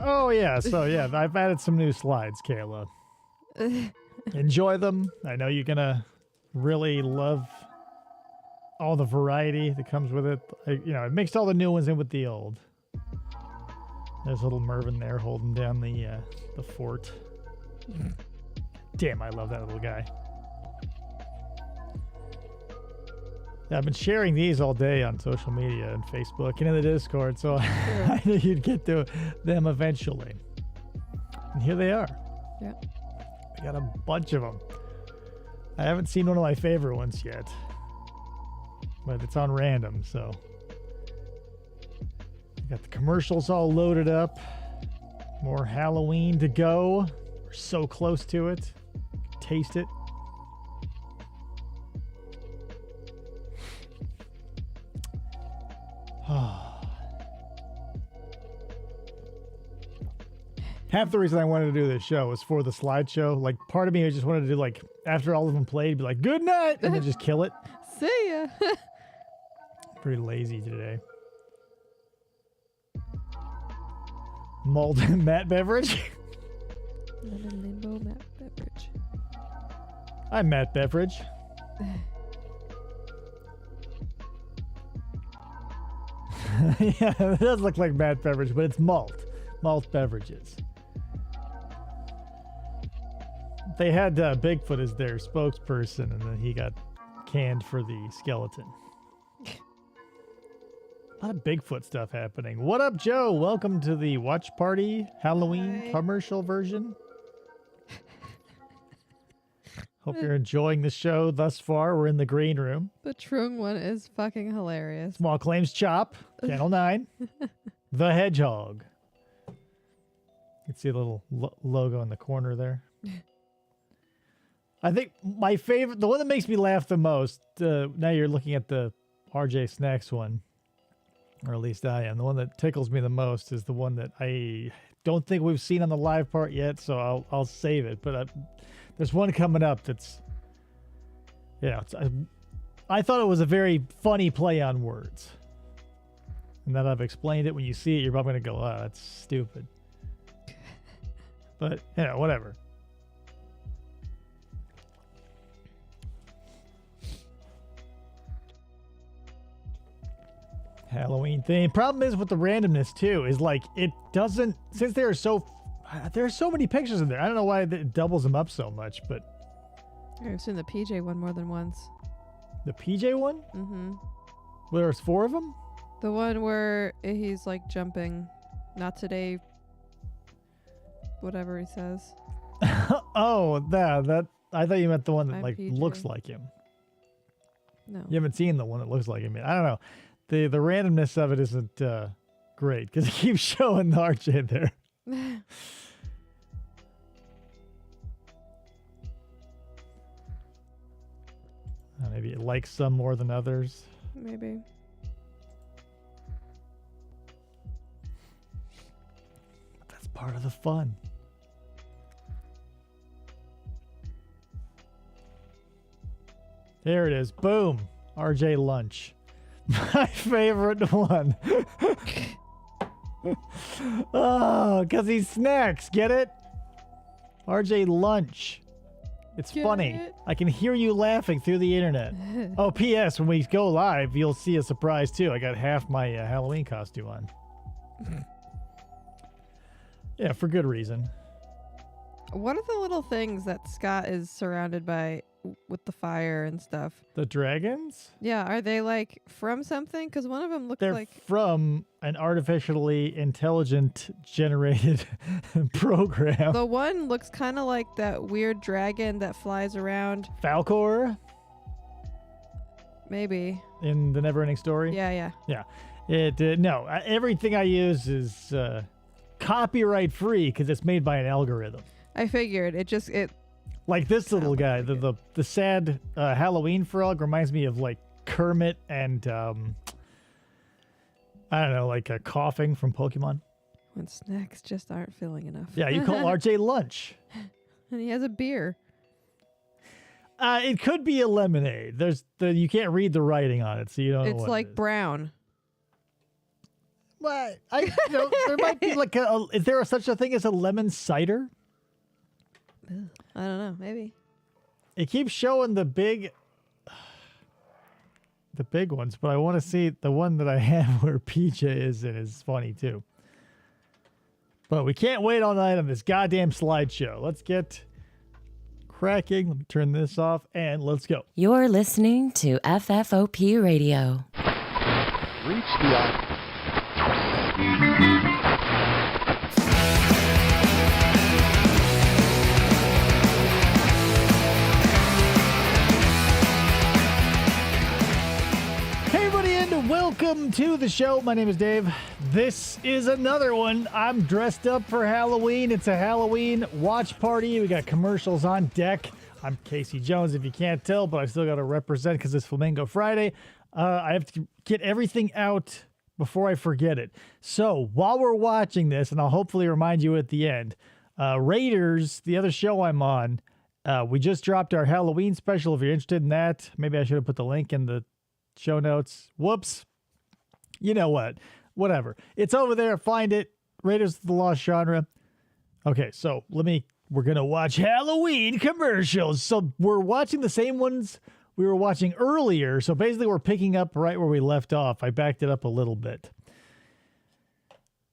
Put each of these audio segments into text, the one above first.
Oh yeah. So yeah, I've added some new slides, Kayla. Enjoy them. I know you're gonna really love all the variety that comes with it. I mixed all the new ones in with the old. There's little Mervin there holding down the fort. Damn, I love that little guy. Yeah, I've been sharing these all day on social media and Facebook and in the Discord, so I knew you'd get to them eventually. And here they are. Yeah. I got a bunch of them. I haven't seen one of my favorite ones yet, but it's on random, so. I got the commercials all loaded up. More Halloween to go. We're so close to it. Taste it. Half the reason I wanted to do this show was for the slideshow. Like, part of me just wanted to do, like, after all of them played, be like, good night, and then just kill it. See ya. Pretty lazy today. Malden Matt Beverage. Lemon Limbo Matt Beverage. I'm Matt Beverage. Yeah, it does look like Matt Beverage, but it's malt. Malt beverages. They had Bigfoot as their spokesperson, and then he got canned for the skeleton. A lot of Bigfoot stuff happening. What up, Joe? Welcome to the Watch Party Halloween commercial version. Hope you're enjoying the show thus far. We're in the green room. The Trung one is fucking hilarious. Small Claims Chop, Channel 9. The Hedgehog. You can see a little logo in the corner there. I think my favorite, the one that makes me laugh the most, now you're looking at the RJ Snacks one, or at least I am. The one that tickles me the most is the one that I don't think we've seen on the live part yet, so I'll save it. But there's one coming up that's, I thought it was a very funny play on words. And that I've explained it, when you see it, you're probably going to go, oh, that's stupid. But, whatever. Halloween theme. Problem is with the randomness too, is like it doesn't, since there's so many pictures in there. I don't know why it doubles them up so much, but I've seen the PJ one more than once. The PJ one? Mm-hmm. Well, there's 4 of them? The one where he's like jumping, not today, whatever he says. Oh, that I thought you meant the one that like PJ. looks like him. No. You haven't seen the one that looks like him yet. I don't know. The randomness of it isn't great because it keeps showing the RJ there. Maybe it likes some more than others. Maybe. But that's part of the fun. There it is. Boom. RJ Lunch. My favorite one. Oh, because he's snacks. Get it? RJ Lunch. It's Get funny. it? I can hear you laughing through the internet. Oh, P.S. When we go live, you'll see a surprise too. I got half my Halloween costume on. Yeah, for good reason. What are the little things that Scott is surrounded by with the fire and stuff? The dragons? Yeah, are they like from something? Because one of them looks They're like from an artificially intelligent generated program. the one looks kind of like that weird dragon that flies around. Falcor Maybe. in the Neverending Story. Yeah. No, everything I use is copyright free because it's made by an algorithm. I figured it. Like this little Sounds guy, like the sad Halloween frog reminds me of like Kermit and I don't know, like a coughing from Pokemon. When snacks just aren't filling enough. Yeah, you call RJ lunch. And he has a beer. It could be a lemonade. You can't read the writing on it, so you don't know It's what like it is. brown. Well, there might be like is there such a thing as a lemon cider? I don't know. Maybe. It keeps showing the big ones, but I want to see the one that I have where PJ is in is funny too. But we can't wait all night on this goddamn slideshow. Let's get cracking. Let me turn this off and let's go. You're listening to FFOP Radio. Reach the Hey everybody and welcome to the show. My name is Dave. This is another one. I'm dressed up for Halloween. It's a Halloween watch party. We got commercials on deck. I'm Casey Jones, if you can't tell, but I still got to represent because it's Flamingo Friday. I have to get everything out before I forget it. So while we're watching this, and I'll hopefully remind you at the end, Raiders, the other show I'm on, we just dropped our Halloween special. If you're interested in that, maybe I should have put the link in the show notes. Whoops. You know what? Whatever. It's over there. Find it. Raiders of the Lost Genre. Okay, so we're going to watch Halloween commercials. So we're watching the same ones we were watching earlier. So basically we're picking up right where we left off. I backed it up a little bit.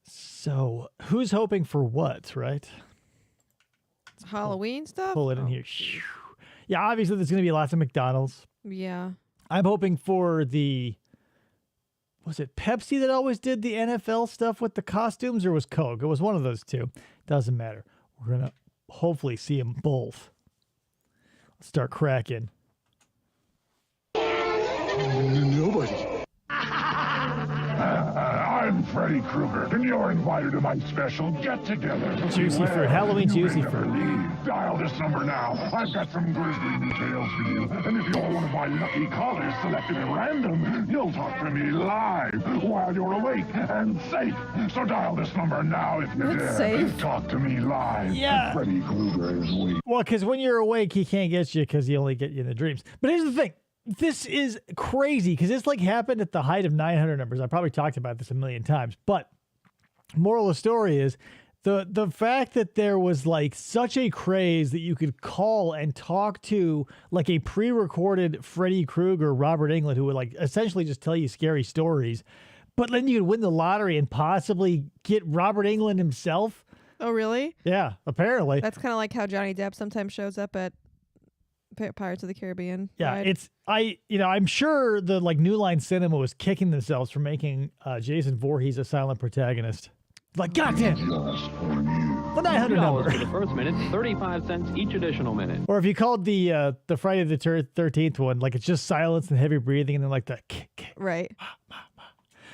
So who's hoping for what, right? Halloween stuff? Pull it in Oh, here. geez. Yeah, obviously there's going to be lots of McDonald's. Yeah. I'm hoping for was it Pepsi that always did the NFL stuff with the costumes, or was Coke? It was one of those two. Doesn't matter. We're going to hopefully see them both. Let's start cracking. Nobody. I'm Freddy Krueger, and you're invited to my special get-together. Juicy fruit. Halloween You juicy may never fruit. leave. Dial this number now. I've got some grisly details for you. And if you're one of my lucky callers selected at random, you'll talk to me live while you're awake and safe. So dial this number now if you That's dare. safe. Talk to me live. Yeah. Freddy Krueger is weak. Well, because when you're awake, he can't get you because he only get you in the dreams. But here's the thing. This is crazy because this like happened at the height of 900 numbers. I probably talked about this a million times. But moral of the story is the fact that there was like such a craze that you could call and talk to like a pre-recorded Freddy Krueger, Robert Englund, who would like essentially just tell you scary stories. But then you could win the lottery and possibly get Robert Englund himself. Oh, really? Yeah, apparently. That's kind of like how Johnny Depp sometimes shows up at Pirates of the Caribbean. Yeah, ride. I'm sure the like New Line Cinema was kicking themselves for making Jason Voorhees a silent protagonist. Like, goddamn, Just for you. the 900 $2 number. for the first minute, 35 cents each additional minute. Or if you called the Friday the 13th one, like it's just silence and heavy breathing, and then like the Right.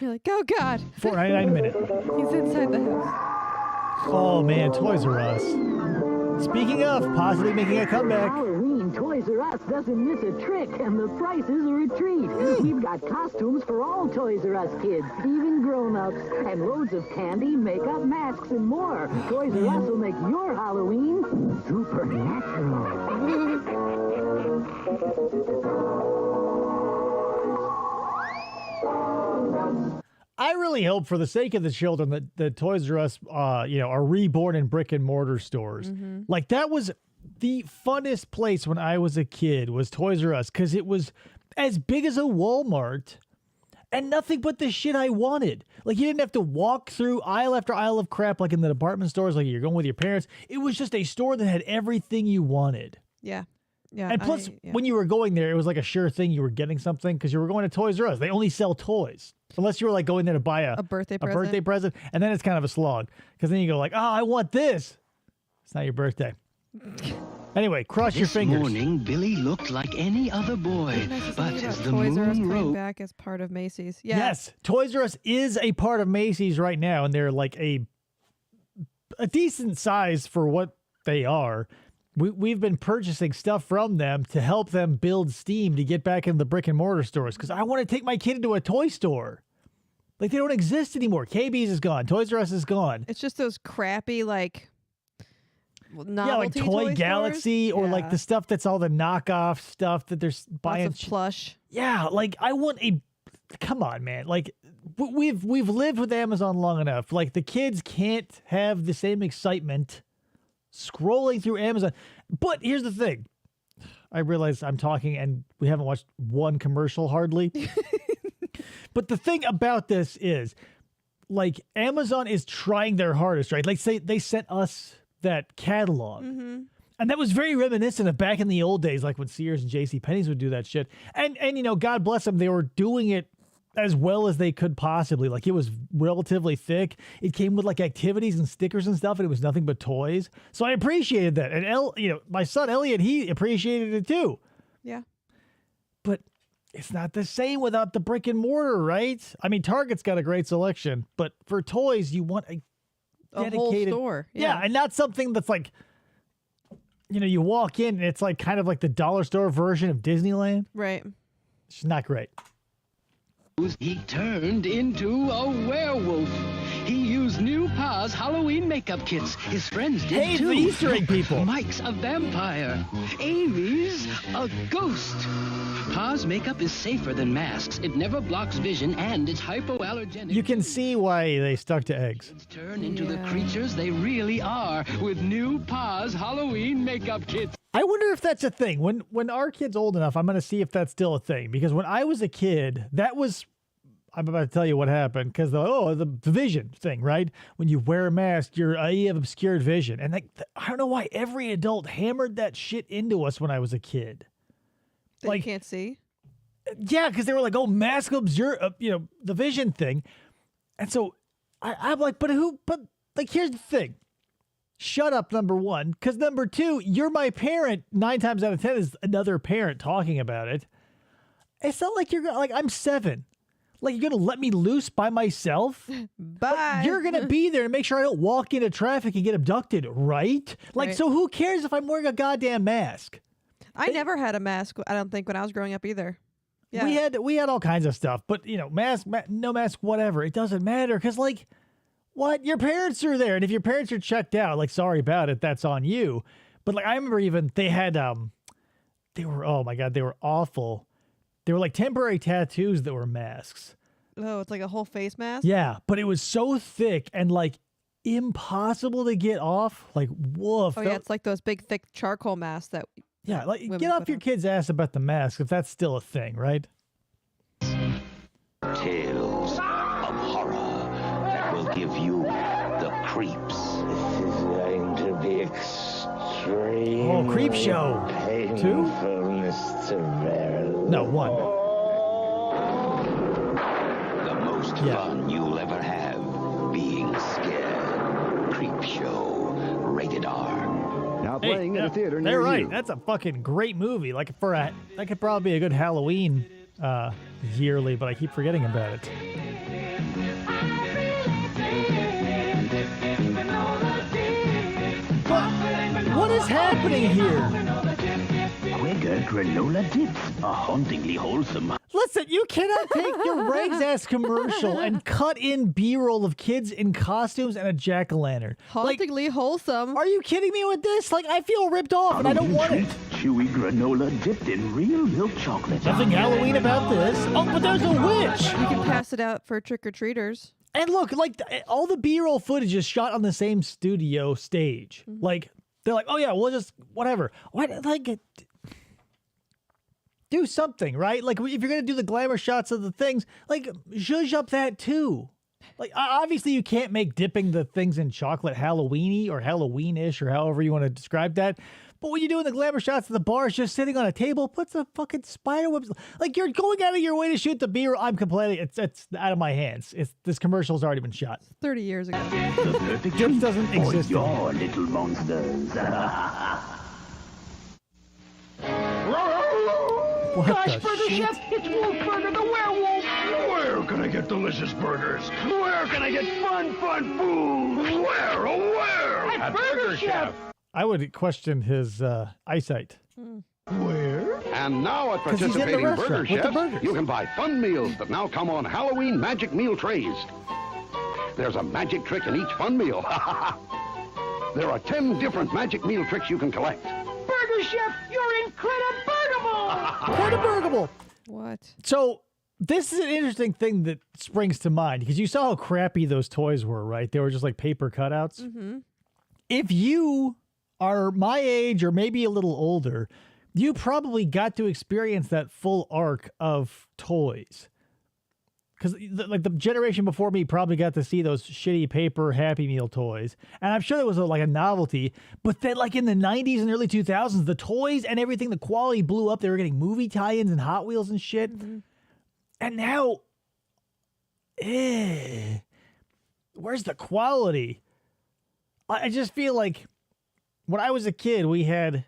You're like, oh, God. $4.99 a minute. He's inside the house. Oh man, Toys R Us. Speaking of possibly making a comeback. Halloween, Toys R Us doesn't miss a trick, and the prices are a treat. We've got costumes for all Toys R Us kids, even grown-ups, and loads of candy, makeup, masks, and more. Toys R Us will make your Halloween supernatural. I really hope, for the sake of the children, that the Toys R Us, are reborn in brick and mortar stores. Like that was the funnest place when I was a kid was Toys R Us because it was as big as a Walmart and nothing but the shit I wanted. Like, you didn't have to walk through aisle after aisle of crap like in the department stores, like you're going with your parents. It was just a store that had everything you wanted. Yeah. Yeah. And plus, when you were going there, it was like a sure thing you were getting something because you were going to Toys R Us. They only sell toys. Unless you were like going there to buy a birthday present. And then it's kind of a slog because then you go like, oh, I want this. It's not your birthday. Anyway, cross your fingers. This morning, Billy looked like any other boy, but as the Toys R Us moon coming rose... back as part of Macy's. Yeah. Yes, Toys R Us is a part of Macy's right now, and they're like a decent size for what they are. We've been purchasing stuff from them to help them build steam to get back into the brick and mortar stores because I want to take my kid into a toy store. Like, they don't exist anymore. KB's is gone. Toys R Us is gone. It's just those crappy, like, novelty yeah, like Toy Galaxy stores? or like the stuff that's all the knockoff stuff that they're buying. Lots of plush. Yeah, like I want a. Come on, man. Like we've lived with Amazon long enough. Like, the kids can't have the same excitement scrolling through Amazon. But here's the thing. I realize I'm talking and we haven't watched one commercial hardly. But the thing about this is, like, Amazon is trying their hardest, right? Like, say they sent us that catalog. Mm-hmm. And that was very reminiscent of back in the old days, like when Sears and JCPenney's would do that shit. And you know, God bless them, they were doing it as well as they could possibly. Like, it was relatively thick. It came with like activities and stickers and stuff, and it was nothing but toys. So I appreciated that. And you know, my son Elliot, he appreciated it too. Yeah. But it's not the same without the brick and mortar, right? I mean, Target's got a great selection, but for toys, you want a dedicated whole store. Yeah, and not something that's like, you know, you walk in and it's like kind of like the dollar store version of Disneyland. Right. It's not great. He turned into a werewolf. He used new Pa's Halloween makeup kits. His friends did Hey, too. the Easter egg people. Mike's a vampire. Amy's a ghost. Pa's makeup is safer than masks. It never blocks vision, and it's hypoallergenic. You can see why they stuck to eggs. Turn into the creatures they really are with new Pa's Halloween makeup kits. I wonder if that's a thing. When our kid's old enough, I'm going to see if that's still a thing. Because when I was a kid, that was... I'm about to tell you what happened. Because the vision thing, right? When you wear a mask, you have obscured vision. And like, I don't know why every adult hammered that shit into us when I was a kid. That like, you can't see? Yeah, because they were like, oh, mask obscure, you know, the vision thing. And so I'm like, but like, here's the thing. Shut up, number one. Because number two, you're my parent. 9 times out of 10 is another parent talking about it. It's not like you're like, I'm 7. Like, you're going to let me loose by myself? Bye. Like, you're going to be there to make sure I don't walk into traffic and get abducted, right? Like, right. So who cares if I'm wearing a goddamn mask? I never had a mask, I don't think, when I was growing up either. Yeah. We had all kinds of stuff. But, you know, mask, no mask, whatever. It doesn't matter because, like, what? Your parents are there. And if your parents are checked out, like, sorry about it, that's on you. But, like, I remember even they had, they were, oh my God, they were awful. They were like temporary tattoos that were masks. Oh, it's like a whole face mask? Yeah, but it was so thick and like impossible to get off. Like, woof. Oh, yeah, it's like those big, thick charcoal masks that. Yeah, like get off your kid's ass about the mask if that's still a thing, right? Tales of horror that will give you the creeps. This is going to be extreme. Oh, Creep Show. 2? No, 1. The most fun you'll ever have being scared. Creep Show. Rated R. Now playing in a theater near They're right. you. That's a fucking great movie. Like that could probably be a good Halloween yearly, but I keep forgetting about it. What is happening here? Quaker granola dips are hauntingly wholesome. Listen, you cannot take your Rags Ass commercial and cut in B-roll of kids in costumes and a jack-o'-lantern. Hauntingly wholesome. Are you kidding me with this? Like, I feel ripped off and I don't want it. Chewy granola dipped in real milk chocolate. Nothing Halloween about this. Oh, but there's a witch. You can pass it out for trick-or-treaters. And look, like, all the B-roll footage is shot on the same studio stage. Mm-hmm. Like, They're like, oh yeah, we'll just whatever. What like do something, right? Like if you're gonna do the glamour shots of the things, like zhuzh up that too. Like obviously you can't make dipping the things in chocolate Halloweeny or Halloweenish or however you want to describe that. But when you're doing the glamour shots of the bars, just sitting on a table, put the fucking spider webs. Like you're going out of your way to shoot the B-roll. I'm complaining. It's out of my hands. This commercial's already been shot. 30 years ago. Dip doesn't exist. Your little monsters. What Gosh, the Burger shit? Chef, it's Wolfburger the werewolf. Where can I get delicious burgers? Where can I get fun food? Where, oh where? At Burger Chef. I would question his eyesight. Where? And now at 'Cause he's in the participating restaurant burger with the chefs, burgers. you can buy fun meals that now come on Halloween magic meal trays. There's a magic trick in each fun meal. There are 10 different magic meal tricks you can collect. Burger Chef, you're incredible. Incredible. What? So this is an interesting thing that springs to mind because you saw how crappy those toys were, right? They were just like paper cutouts. Mm-hmm. If you are my age or maybe a little older, you probably got to experience that full arc of toys. Because like the generation before me probably got to see those shitty paper Happy Meal toys. And I'm sure it was like a novelty. But then like in the 90s and early 2000s, the toys and everything, the quality blew up. They were getting movie tie-ins and Hot Wheels and shit. Mm-hmm. And now, where's the quality? I just feel like when I was a kid, we had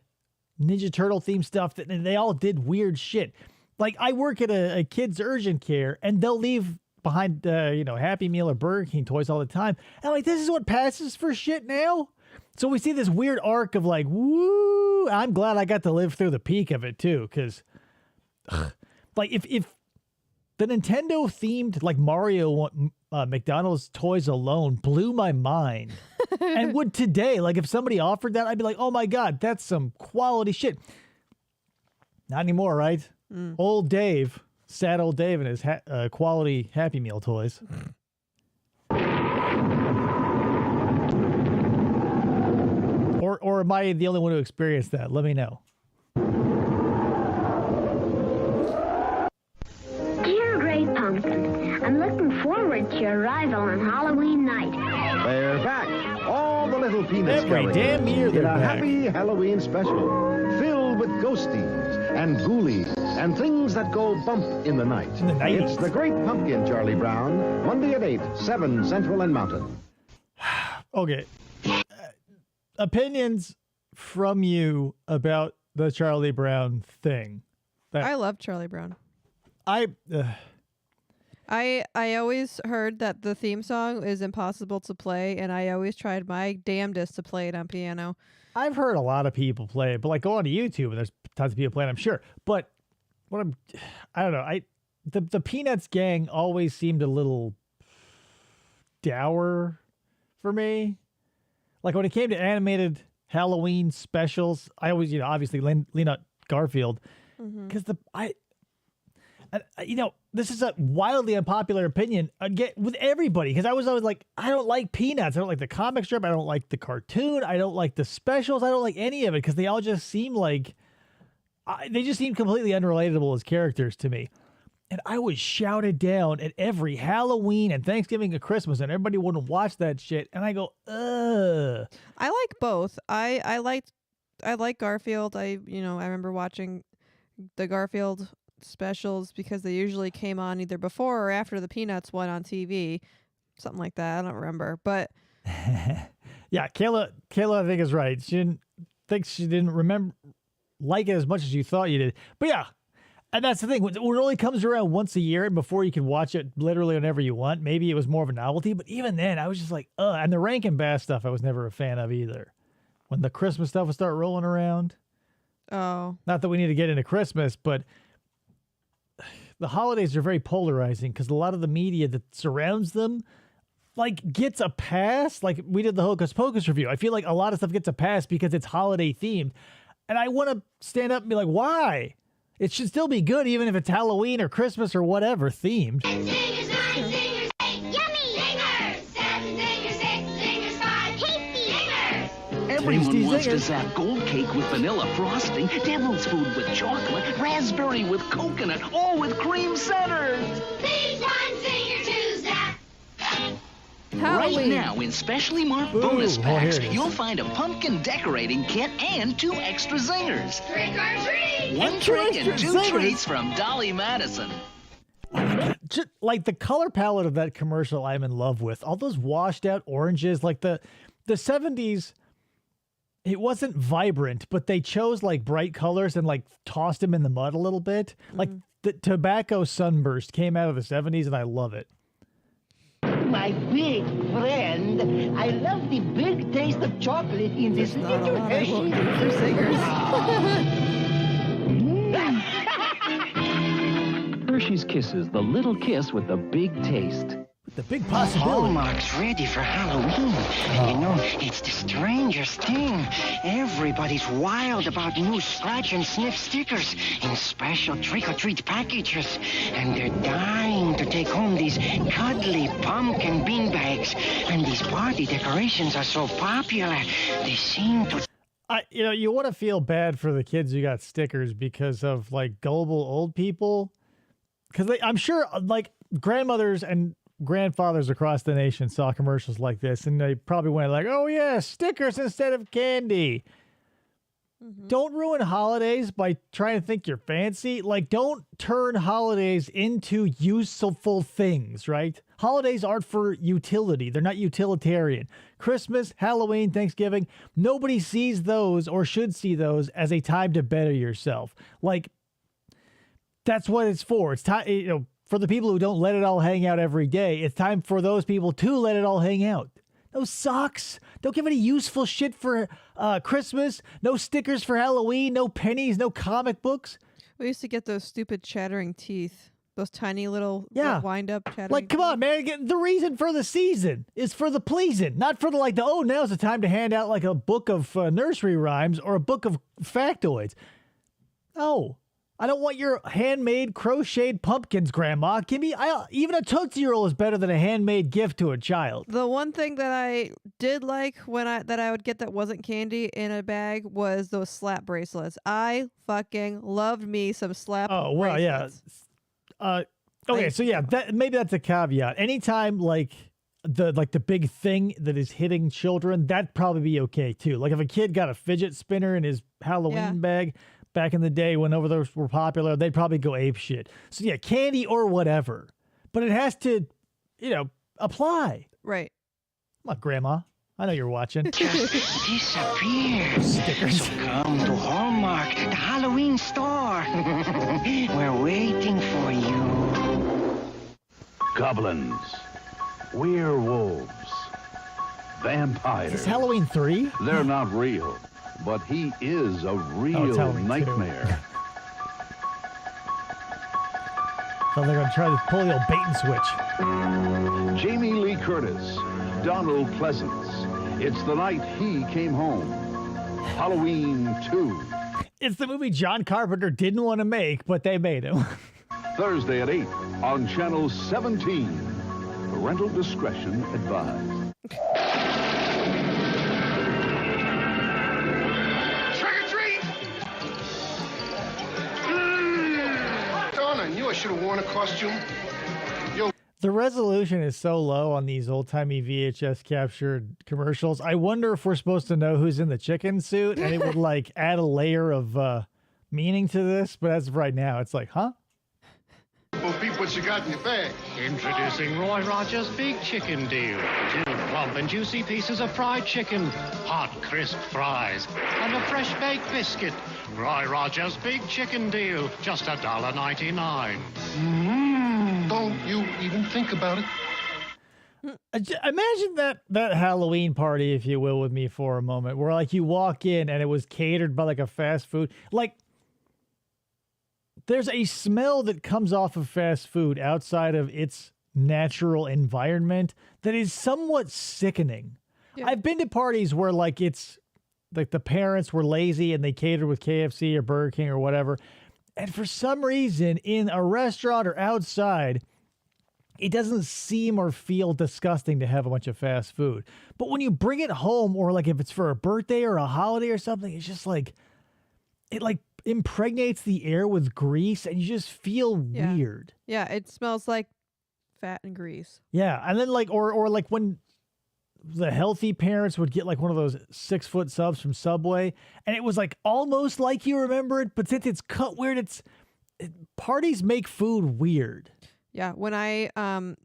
Ninja Turtle themed stuff and they all did weird shit. Like I work at a kid's urgent care and they'll leave behind, Happy Meal or Burger King toys all the time. And I'm like, this is what passes for shit now? So we see this weird arc of like, woo. I'm glad I got to live through the peak of it too. Cause like if the Nintendo themed like Mario McDonald's toys alone blew my mind. And would today, like if somebody offered that, I'd be like, oh my God, that's some quality shit. Not anymore, right? Old Dave, sad old Dave and his quality Happy Meal toys. Or am I the only one who experienced that? Let me know. Dear Great Pumpkin, I'm looking forward to your arrival on Halloween night. They're back. All the little Peanuts Every characters damn year in they're a back. happy Halloween special filled with ghosties and ghoulies and things that go bump in the night. In the 90s. It's The Great Pumpkin, Charlie Brown, Monday at 8, 7 Central and Mountain. Okay. Opinions from you about the Charlie Brown thing. I love Charlie Brown. I always heard that the theme song is impossible to play, and I always tried my damnedest to play it on piano. I've heard a lot of people play it, but like go on to YouTube and there's tons of people playing, I'm sure. But I don't know. The Peanuts gang always seemed a little dour for me. Like when it came to animated Halloween specials, I always, obviously lean on Garfield because this is a wildly unpopular opinion again with everybody because I was always like, I don't like Peanuts. I don't like the comic strip. I don't like the cartoon. I don't like the specials. I don't like any of it because they all just seem like they just seem completely unrelatable as characters to me. And I was shouted down at every Halloween and Thanksgiving and Christmas, and everybody wouldn't watch that shit. And I go, ugh. I like both. I like Garfield. I remember watching the Garfield specials because they usually came on either before or after the Peanuts one on TV, something like that. I don't remember, but yeah, Kayla, I think is right. She didn't remember like it as much as you thought you did. But yeah, and that's the thing. When it only comes around once a year, and before you can watch it literally whenever you want, maybe it was more of a novelty. But even then, I was just like, ugh. And the Rankin Bass stuff, I was never a fan of either. When the Christmas stuff would start rolling around. Oh, not that we need to get into Christmas, but the holidays are very polarizing because a lot of the media that surrounds them like gets a pass. Like we did the Hocus Pocus review. I feel like a lot of stuff gets a pass because it's holiday themed. And I want to stand up and be like, why? It should still be good even if it's Halloween or Christmas or whatever themed. Everyone wants to zap gold cake with vanilla frosting, devil's food with chocolate, raspberry with coconut, all with cream centers. These one senior to zap. Right now, in specially marked Ooh, bonus packs, here it is. you'll find a pumpkin decorating kit and 2 extra zingers. Trick or treat. 1 trick and extra 2 zingers. treats from Dolly Madison. Just, like the color palette of that commercial, I'm in love with. All those washed out oranges, like the 70s. It wasn't vibrant, but they chose like bright colors and like tossed them in the mud a little bit. Like the tobacco sunburst came out of the 70s, and I love it. My big friend, I love the big taste of chocolate in this little Hershey. Hershey's Kisses, the little kiss with the big taste. The big possibility. Hallmark's ready for Halloween. You know, it's the strangest thing. Everybody's wild about new scratch and sniff stickers in special trick-or-treat packages. And they're dying to take home these cuddly pumpkin beanbags. And these party decorations are so popular, they seem to... You want to feel bad for the kids who got stickers because of like gullible old people. Because I'm sure like grandmothers and grandfathers across the nation saw commercials like this, and they probably went like, oh yeah, stickers instead of candy. Don't ruin holidays by trying to think you're fancy. Like, don't turn holidays into useful things, right? Holidays aren't for utility. They're not utilitarian. Christmas, Halloween, Thanksgiving, nobody sees those or should see those as a time to better yourself. Like, that's what it's for. It's time, for the people who don't let it all hang out every day, it's time for those people to let it all hang out. No socks. Don't give any useful shit for Christmas. No stickers for Halloween. No pennies. No comic books. We used to get those stupid chattering teeth. Those tiny little wind-up chattering Like, come on, man. The reason for the season is for the pleasing, not for the, now's the time to hand out, like, a book of nursery rhymes or a book of factoids. No. I don't want your handmade crocheted pumpkins, Grandma. Give me even a Tootsie Roll is better than a handmade gift to a child. The one thing that I did like that I would get that wasn't candy in a bag was those slap bracelets. I fucking loved me some slap. Oh well, bracelets. yeah. Okay, so yeah, maybe that's a caveat. Anytime the big thing that is hitting children, that'd probably be okay too. Like if a kid got a fidget spinner in his Halloween bag. Back in the day when those were popular, they'd probably go ape shit. So yeah, candy or whatever. But it has to, apply. Right. Come on, Grandma. I know you're watching. Just disappear. Stickers. So come to Hallmark, the Halloween store. We're waiting for you. Goblins, werewolves, vampires. Is this Halloween 3? They're not real, but he is a real nightmare. So they're going to try to pull the old bait and switch. Jamie Lee Curtis, Donald Pleasance. It's the night he came home. Halloween 2. It's the movie John Carpenter didn't want to make, but they made him. Thursday at 8 on Channel 17. Parental discretion advised. I knew I should have worn a costume. The resolution is so low on these old-timey VHS captured commercials. I wonder if we're supposed to know who's in the chicken suit, and it would add a layer of meaning to this. But as of right now, it's like, huh? Well, Pete, what you got in your bag? Introducing Roy Rogers' Big Chicken Deal. 2 plump and juicy pieces of fried chicken, hot, crisp fries, and a fresh baked biscuit. Roy Rogers' Big Chicken Deal, just $1.99. Don't you even think about it. Imagine that Halloween party, if you will, with me for a moment, where you walk in and it was catered by a fast food. There's a smell that comes off of fast food outside of its natural environment that is somewhat sickening. Yeah. I've been to parties where it's the parents were lazy and they catered with KFC or Burger King or whatever. And for some reason in a restaurant or outside, it doesn't seem or feel disgusting to have a bunch of fast food. But when you bring it home, or like if it's for a birthday or a holiday or something, it's just like, it like impregnates the air with grease and you just feel weird. Yeah, it smells like fat and grease. Yeah, and then like, or like when the healthy parents would get like one of those 6-foot subs from Subway, and it was like almost like you remember it, but since it's cut weird, parties make food weird. Yeah, when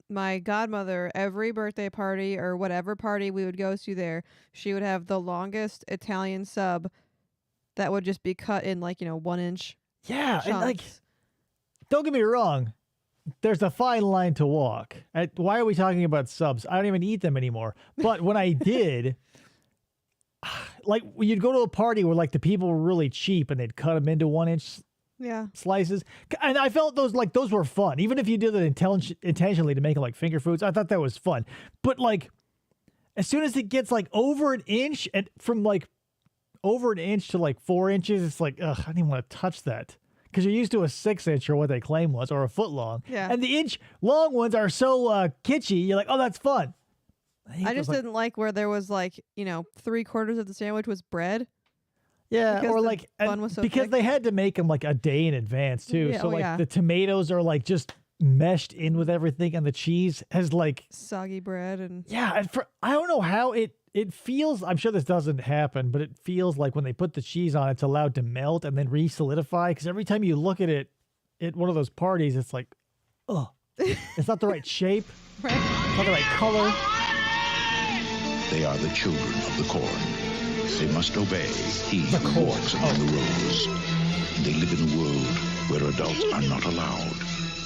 my godmother, every birthday party or whatever party we would go to there, she would have the longest Italian sub that would just be cut in 1-inch. Yeah, chunks. and like, don't get me wrong, there's a fine line to walk. Why are we talking about subs? I don't even eat them anymore. But when I did, like, when you'd go to a party where like the people were really cheap and they'd cut them into 1-inch slices. And I felt those were fun. Even if you did it intentionally to make it like finger foods, I thought that was fun. But like, as soon as it gets like over an inch, and from like over an inch to like 4 inches, it's like, ugh, I don't even want to touch that. Because you're used to a 6-inch or what they claim was, or a foot long. Yeah. And the inch long ones are so kitschy, you're like, oh, that's fun. I just didn't like where there was 3/4 of the sandwich was bread. Yeah, Because or the like, bun was so because thick. they had to make them like a day in advance too. Yeah, So oh, like yeah. the tomatoes are like just meshed in with everything, and the cheese has like Soggy bread and and I don't know how it feels. I'm sure this doesn't happen, but it feels like when they put the cheese on, it's allowed to melt and then re-solidify. Because every time you look at it at one of those parties, it's like, oh, it's not the right shape, right? It's not the right color. They are the children of the corn. They must obey he who walks among the rows. They live in a world where adults are not allowed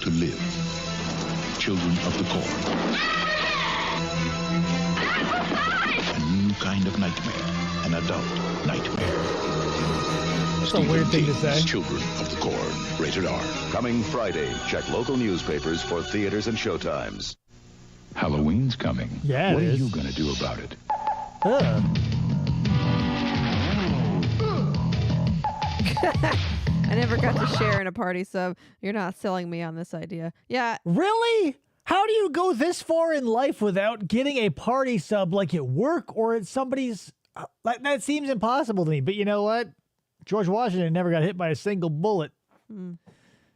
to live. Children of the corn. A new kind of nightmare. An adult nightmare. That's a weird thing to say. Children of the corn. Rated R. Coming Friday. Check local newspapers for theaters and showtimes. Halloween's coming. Yeah, what it are is. you going to do about it? I never got to share in a party sub. You're not selling me on this idea. Yeah. Really? How do you go this far in life without getting a party sub like at work or at somebody's? Like, that seems impossible to me. But you know what? George Washington never got hit by a single bullet.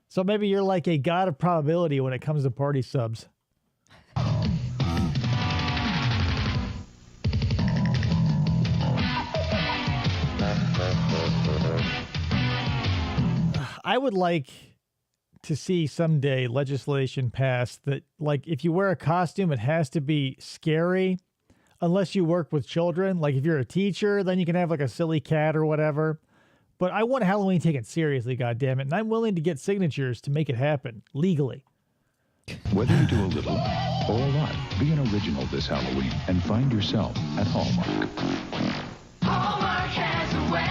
So maybe you're like a god of probability when it comes to party subs. I would like to see someday legislation passed that, like, if you wear a costume, it has to be scary unless you work with children. Like, if you're a teacher, then you can have, like, a silly cat or whatever. But I want Halloween taken seriously, goddammit, and I'm willing to get signatures to make it happen legally. Whether you do a little or a lot, be an original this Halloween and find yourself at Hallmark. Hallmark has a way.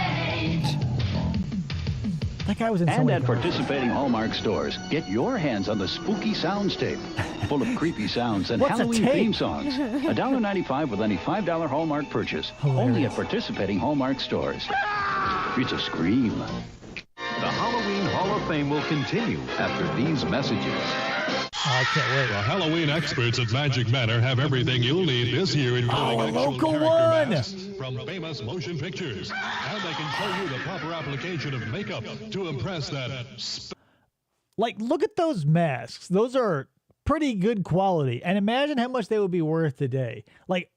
That guy was in so And many at commercials. participating Hallmark stores, get your hands on the spooky sounds tape, full of creepy sounds and What's a Halloween tape? theme songs. $1.95 with any $5 Hallmark purchase. Only at participating Hallmark stores. It's a scream. The Halloween Hall of Fame will continue after these messages. I can't wait. The Halloween experts at Magic Manor have everything you'll need this year, including a actual local character one. masks from famous motion pictures. And they can show you the proper application of makeup to impress that Like, look at those masks. Those are pretty good quality. And imagine how much they would be worth today. Like,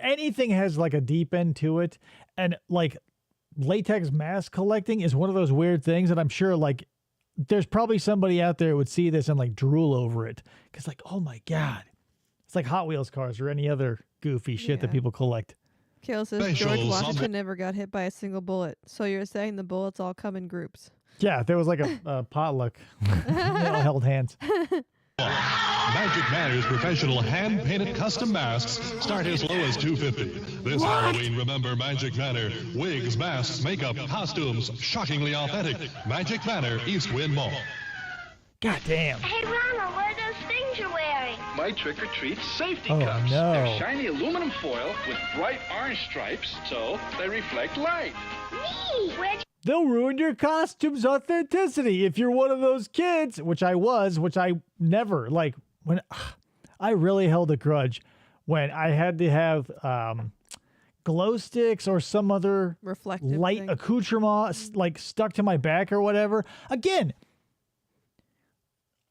anything has, like, a deep end to it. And, like, latex mask collecting is one of those weird things that I'm sure, like, there's probably somebody out there who would see this and, like, drool over it. Because, like, oh, my God. It's like Hot Wheels cars or any other goofy shit that people collect. Kale says Special George Washington something. never got hit by a single bullet. So you're saying the bullets all come in groups? Yeah, there was, like, a potluck. They all held hands. Magic Manor's professional hand-painted custom masks start as low as $250. This Halloween, remember Magic Manor. Wigs, masks, makeup, costumes, shockingly authentic. Magic Manor, East Wind Mall. God damn. Hey, Ronald, what are those things you're wearing? My trick-or-treat safety Oh, cups. no. They're shiny aluminum foil with bright orange stripes, so they reflect light. Me! Where'd They'll ruin your costume's authenticity if you're one of those kids, which I was, which I never, like, when I really held a grudge when I had to have glow sticks or some other reflective light thing. accoutrement like stuck to my back or whatever. Again,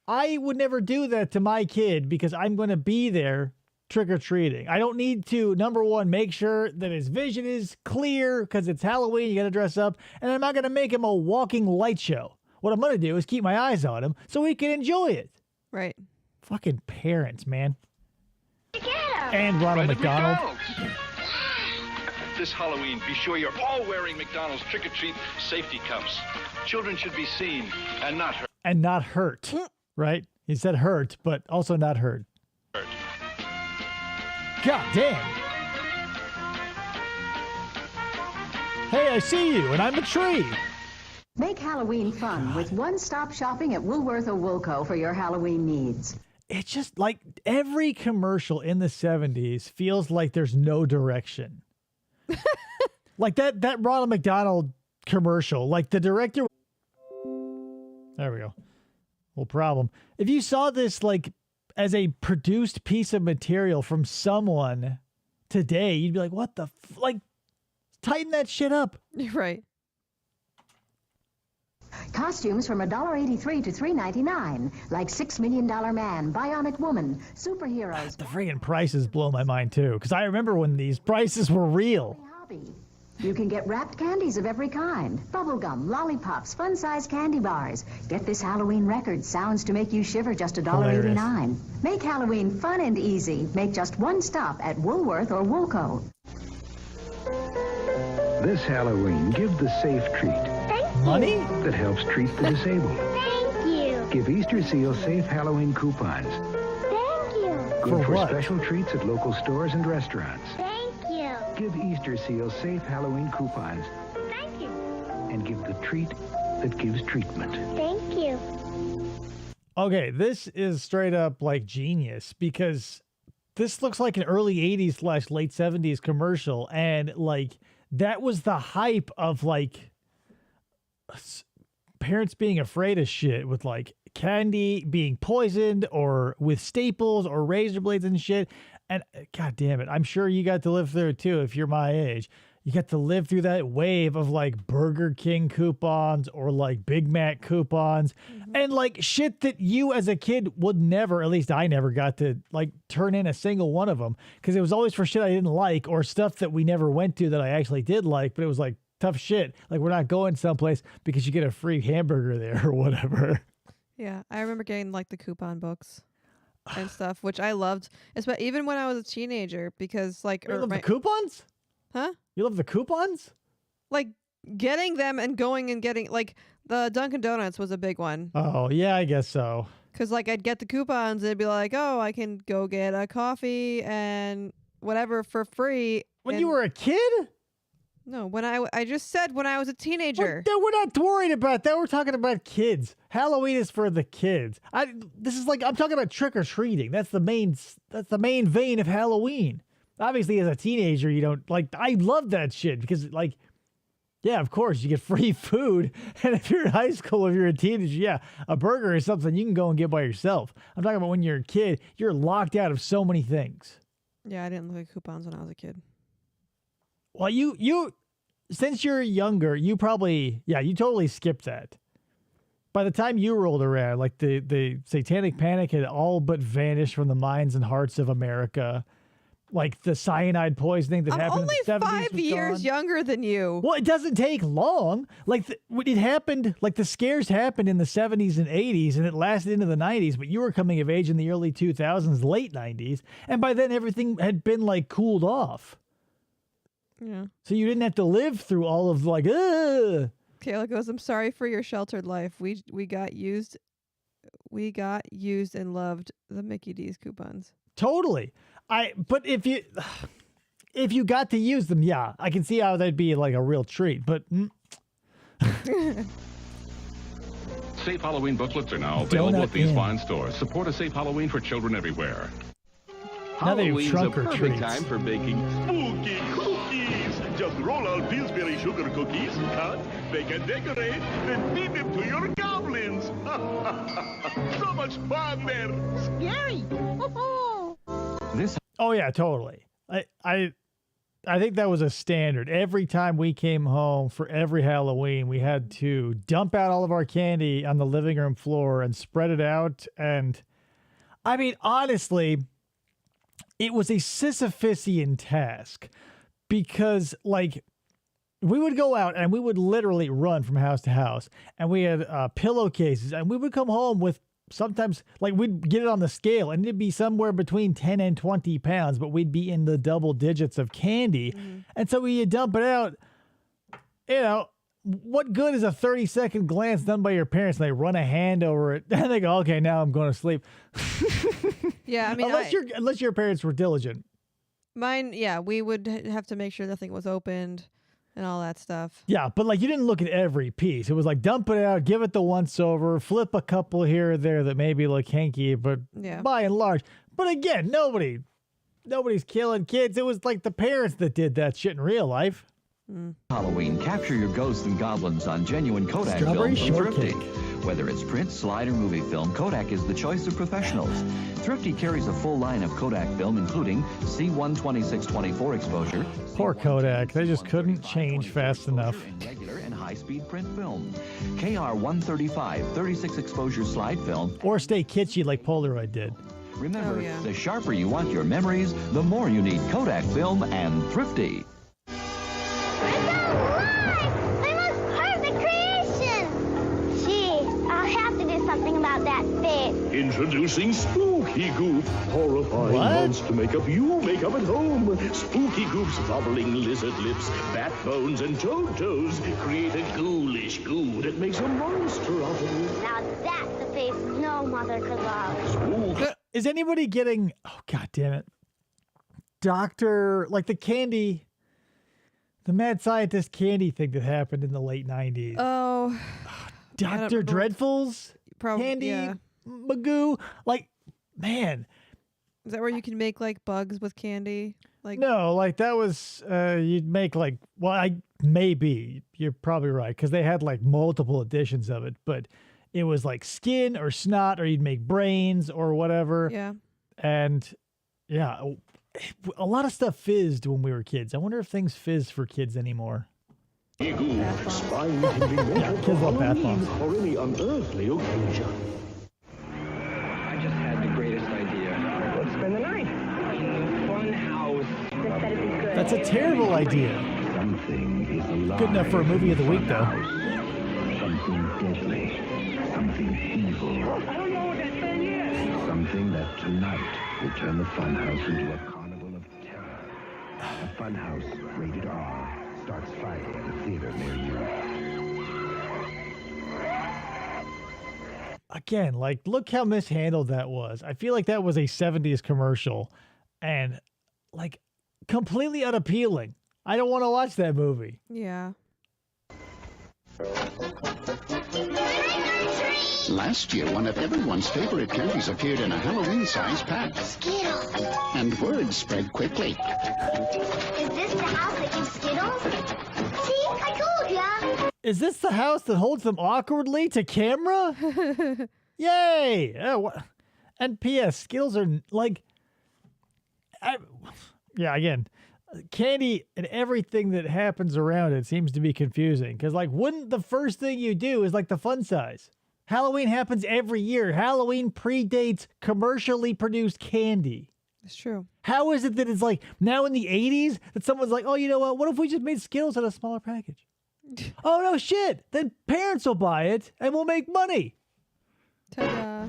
I would never do that to my kid because I'm going to be there trick-or-treating. I don't need to, number one, make sure that his vision is clear because it's Halloween, you got to dress up, and I'm not going to make him a walking light show. What I'm going to do is keep my eyes on him so he can enjoy it. Right. Fucking parents, man. And Ronald McDonald. This Halloween, be sure you're all wearing McDonald's trick-or-treat safety cups. Children should be seen and not hurt. And not hurt, right? He said hurt, but also not hurt. God damn. Hey, I see you, and I'm a tree. Make Halloween fun with one-stop shopping at Woolworth or Woolco for your Halloween needs. It's just like every commercial in the 70s feels like there's no direction. Like that Ronald McDonald commercial, like the director. There we go. Well, problem. If you saw this like as a produced piece of material from someone today, you'd be like, what the like, tighten that shit up. Right. Costumes from $1.83 to $3.99, like $6 Million Man, Bionic Woman, superheroes. The friggin' prices blow my mind too, because I remember when these prices were real. You can get wrapped candies of every kind. Bubblegum, lollipops, fun-sized candy bars. Get this Halloween record, sounds to make you shiver, just $1.89. Make Halloween fun and easy. Make just one stop at Woolworth or Woolco. This Halloween, give the safe treat. Money? That helps treat the disabled. Thank you. Give Easter Seal safe Halloween coupons. Thank you. Good for what? special treats at local stores and restaurants. Thank you. Give Easter Seal safe Halloween coupons. Thank you. And give the treat that gives treatment. Thank you. Okay, this is straight up like genius because this looks like an early 80s / late 70s commercial. And like that was the hype of like parents being afraid of shit with like candy being poisoned or with staples or razor blades and shit. And God damn it, I'm sure you got to live through it too if you're my age. You got to live through that wave of like Burger King coupons or like Big Mac coupons and like shit that you as a kid would never, at least I never got to like turn in a single one of them because it was always for shit I didn't like or stuff that we never went to that I actually did like, but it was like tough shit. Like we're not going someplace because you get a free hamburger there or whatever. Yeah, I remember getting like the coupon books and stuff, which I loved, especially even when I was a teenager because like You love the coupons? Huh? You love the coupons? Like getting them and going and getting like the Dunkin' Donuts was a big one. Oh, yeah, I guess so. Cause like I'd get the coupons and it'd be like, oh, I can go get a coffee and whatever for free. When you were a kid? No, when I just said when I was a teenager. We're not worried about that. We're talking about kids. Halloween is for the kids. I'm talking about trick or treating. That's the main vein of Halloween. Obviously, as a teenager, you don't like. I love that shit because, like, yeah, of course, you get free food, and if you're in high school, if you're a teenager, yeah, a burger is something you can go and get by yourself. I'm talking about when you're a kid, you're locked out of so many things. Yeah, I didn't look at coupons when I was a kid. Well, you since you're younger, you totally skipped that. By the time you rolled around, like the satanic panic had all but vanished from the minds and hearts of America. Like the cyanide poisoning that happened in the 70s. I'm only 5 years gone. younger than you. Well, it doesn't take long. Like it happened, like the scares happened in the 70s and 80s and it lasted into the 90s, but you were coming of age in the early 2000s, late 90s. And by then everything had been like cooled off. Yeah. So you didn't have to live through all of like, ugh. Kayla goes, I'm sorry for your sheltered life. We got used and loved the Mickey D's coupons. Totally. But if you got to use them, yeah, I can see how that'd be like a real treat. But Safe Halloween booklets are now available at these fine stores. Support a safe Halloween for children everywhere. Halloween's a perfect treats. time for baking spooky cookies. Just roll out Pillsbury sugar cookies, cut, bake and decorate, then feed them to your goblins. So much fun there. Scary. Oh yeah, totally. I think that was a standard. Every time we came home for every Halloween, we had to dump out all of our candy on the living room floor and spread it out. And I mean, honestly, it was a Sisyphusian task because, like, we would go out and we would literally run from house to house, and we had pillowcases, and we would come home with sometimes, like, we'd get it on the scale and it'd be somewhere between 10 and 20 pounds, but we'd be in the double digits of candy. And so when you dump it out, you know, what good is a 30-second glance done by your parents and they run a hand over it and they go, okay, now I'm going to sleep. Yeah, I mean, unless your parents were diligent. Mine, yeah, we would have to make sure nothing was opened and all that stuff. Yeah, but like you didn't look at every piece. It was like dump it out, give it the once over, flip a couple here or there that maybe look hanky, but by and large. But again, nobody's killing kids. It was like the parents that did that shit in real life. Halloween, capture your ghosts and goblins on genuine Kodak Strawberry film from shortcake. Thrifty. Whether it's print, slide, or movie film, Kodak is the choice of professionals. Thrifty carries a full line of Kodak film, including C12624 exposure. Poor Kodak. They just couldn't change fast enough. Regular and high-speed print film. KR135 36 exposure slide film. Or stay kitschy like Polaroid did. Remember, the sharper you want your memories, the more you need Kodak film and Thrifty. Something about that fish. Introducing Spooky Goop. Horrifying monster makeup you make up at home. Spooky Goop's bubbling lizard lips, bat bones, and toad toes create a ghoulish goo that makes a monster out of you. Now that's a face no mother could love. Is anybody getting... Oh, God damn it. Like the candy... The mad scientist candy thing that happened in the late 90s. Oh. Dr. Dreadfuls? Candy? Yeah. Magoo? Like, man. Is that where you can make like bugs with candy? Like no, like that was you'd make like maybe you're probably right because they had like multiple editions of it, but it was like skin or snot, or you'd make brains or whatever. Yeah. And yeah, a lot of stuff fizzed when we were kids. I wonder if things fizz for kids anymore. Spine can be made up for Halloween or any unearthly occasion. I just had the greatest idea. Let's spend the night in a fun house. This better be good. That's a terrible idea. Something is alive. Good enough for a movie of the week, though. Something deadly. Something evil. I don't know what that thing is. Something that tonight will turn the funhouse into a carnival of terror. A funhouse rated R. Starts Friday at a theater near you. Again, like, look how mishandled that was. I feel like that was a 70s commercial and, like, completely unappealing. I don't want to watch that movie. Yeah. Last year, one of everyone's favorite candies appeared in a Halloween-sized pack. Skittles. And word spread quickly. Is this the house that gives Skittles? See, I told ya. Is this the house that holds them awkwardly to camera? Yay! And P.S. Skittles are like... again, candy and everything that happens around it seems to be confusing. Because, like, wouldn't the first thing you do is, like, the fun size? Halloween happens every year. Halloween predates commercially produced candy. It's true. How is it that it's like now in the 80s that someone's like, oh, you know what if we just made Skittles in a smaller package? Oh, no shit. Then parents will buy it and we'll make money. Ta-da.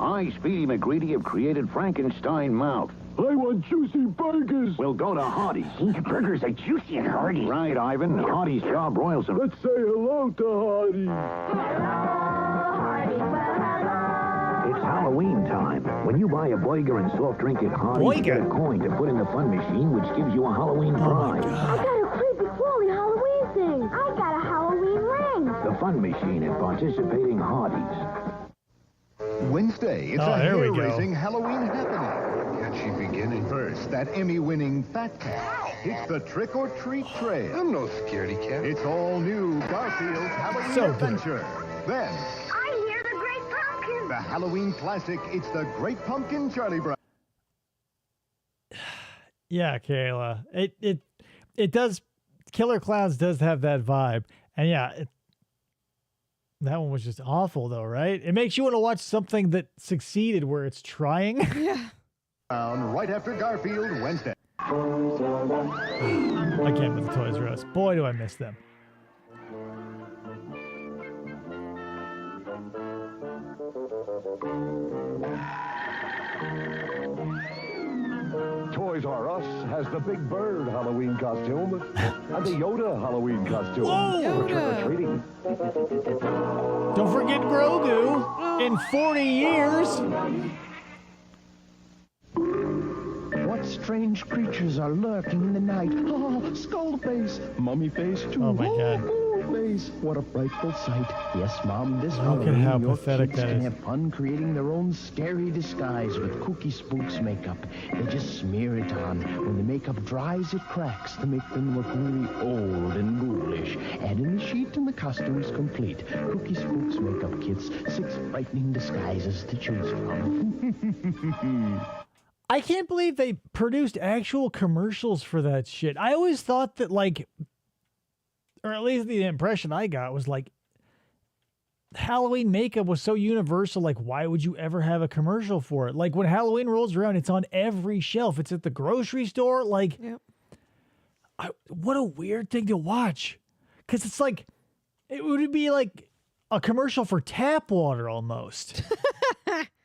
I, Speedy McGreedy, have created Frankenstein Mouth. I want juicy burgers. We'll go to Hardee's. The burgers are juicy and hearty. Right, Ivan. Hardee's job royals them. Let's say hello to Hardee's. It's Halloween time. When you buy a burger and soft drink at Hardee's, you get a coin to put in the fun machine, which gives you a Halloween prize. I got a creepy crawly Halloween thing. I got a Halloween ring. The fun machine at participating Hardee's. Wednesday, it's Oh, a there we go. hair-raising Halloween happening. Catchy beginning. First, that Emmy-winning Fat Cat. It's the trick-or-treat trail. I'm no scaredy cat. It's all new Garfield's Halloween So good. Adventure. Then, I hear the great pumpkin Halloween classic. It's the Great Pumpkin Charlie Brown. Yeah, Kayla. It does. Killer Clowns does have that vibe, and yeah, that one was just awful, though, right? It makes you want to watch something that succeeded where it's trying. Yeah. Right after Garfield Wednesday. Again with the Toys R Us. Boy, do I miss them. Toys R Us has the Big Bird Halloween costume and the Yoda Halloween costume Whoa! for trick-or-treating. Don't forget Grogu in 40 years. What strange creatures are lurking in the night? Oh, skull face, mummy face, too. Oh my God. Ghoul face. What a frightful sight. Yes, Mom, this Look at Halloween, how your pathetic kids that can is. have fun creating their own scary disguise with Kooky Spooks makeup. They just smear it on. When the makeup dries, it cracks to make them look really old and ghoulish. Add in the sheet and the costume's complete. Kooky Spooks makeup kits. 6 frightening disguises to choose from. I can't believe they produced actual commercials for that shit. I always thought that, like, or at least the impression I got was like, Halloween makeup was so universal. Like, why would you ever have a commercial for it? Like, when Halloween rolls around, it's on every shelf. It's at the grocery store. Like, yep. What a weird thing to watch. Because it's like, it would be like a commercial for tap water almost.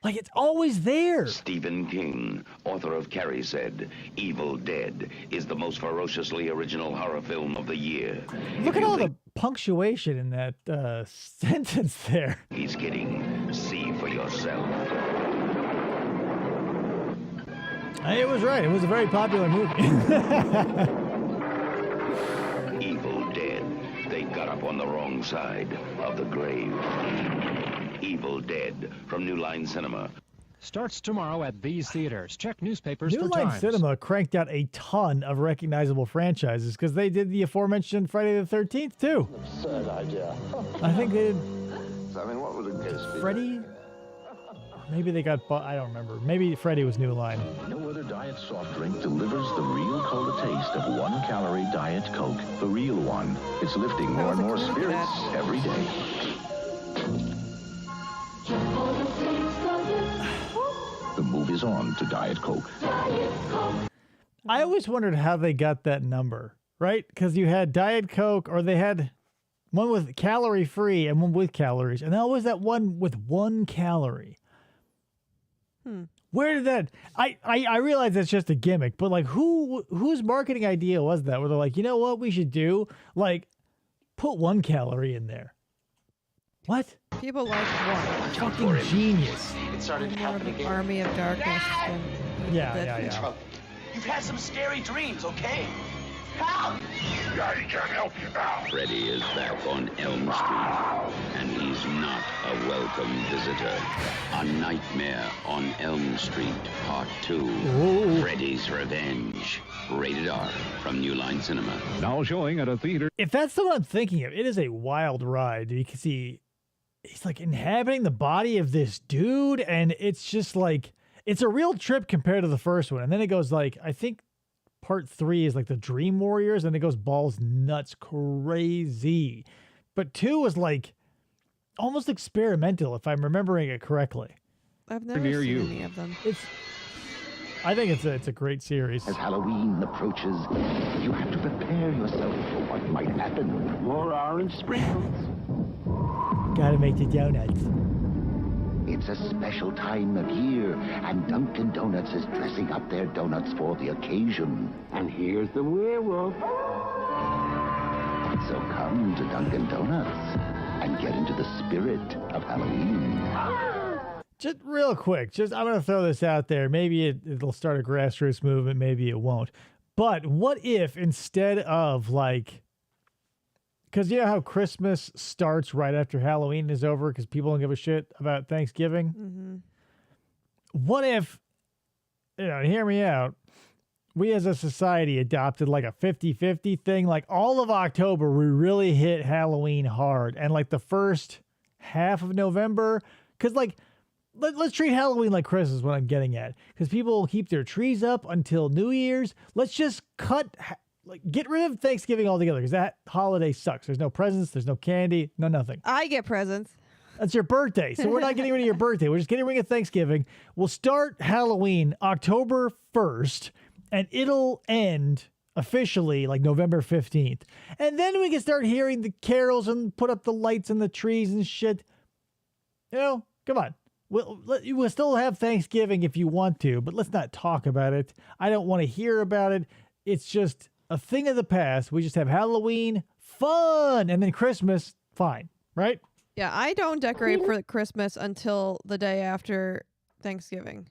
Like, it's always there. Stephen King, author of Carrie, said, Evil Dead is the most ferociously original horror film of the year. Look at all the punctuation in that sentence there. He's kidding. See for yourself. It was right. It was a very popular movie. Evil Dead. They got up on the wrong side of the grave. Evil Dead from New Line Cinema. Starts tomorrow at these theaters. Check newspapers New for Line times. Cinema cranked out a ton of recognizable franchises because they did the aforementioned Friday the 13th too. Absurd idea. I think they did I mean, what would a ghost be? Freddy. Maybe they got bought. I don't remember. Maybe Freddy was New Line. No other diet soft drink delivers the real cola taste of 1 calorie Diet Coke. The real one. It's lifting more and more spirits every day. The move is on to Diet Coke. I always wondered how they got that number, right? Because you had Diet Coke, or they had one with calorie free and one with calories, and always that one with 1 calorie. Where did that? I realize that's just a gimmick, but like, whose marketing idea was that? Where they're like, you know what we should do? Like, put 1 calorie in there. What? People like one. Fucking genius. It started to happen again. Army of Darkness. Yeah. You've had some scary dreams, okay? Help! I can help you now. Freddy is back on Elm Street, and he's not a welcome visitor. A Nightmare on Elm Street, Part 2. Ooh. Freddy's Revenge. Rated R from New Line Cinema. Now showing at a theater. If that's the one I'm thinking of, it is a wild ride because he's like inhabiting the body of this dude, and it's just like, it's a real trip compared to the first one. And then it goes like, I think Part 3 is like the Dream Warriors, and it goes balls nuts crazy. But 2 was like almost experimental, if I'm remembering it correctly. I've never Near seen you. any of them. I think it's a great series. As Halloween approaches, you have to prepare yourself for what might happen. More orange sprinkles. Gotta make the donuts. It's a special time of year, and Dunkin' Donuts is dressing up their donuts for the occasion. And here's the werewolf. So come to Dunkin' Donuts and get into the spirit of Halloween. Just real quick, I'm going to throw this out there. Maybe it'll start a grassroots movement, maybe it won't. But what if instead of like, because you know how Christmas starts right after Halloween is over because people don't give a shit about Thanksgiving? Mm-hmm. What if, hear me out, we as a society adopted like a 50-50 thing? Like all of October, we really hit Halloween hard. And like the first half of November, because like let's treat Halloween like Christmas is what I'm getting at. Because people will keep their trees up until New Year's. Let's just get rid of Thanksgiving altogether because that holiday sucks. There's no presents, there's no candy, no nothing. I get presents. That's your birthday. So we're not getting rid of your birthday. We're just getting rid of Thanksgiving. We'll start Halloween October 1st, and it'll end officially like November 15th. And then we can start hearing the carols and put up the lights and the trees and shit. You know, come on. We'll still have Thanksgiving if you want to, but let's not talk about it. I don't want to hear about it. It's just a thing of the past. We just have Halloween, fun, and then Christmas, fine, right? Yeah, I don't decorate for Christmas until the day after Thanksgiving.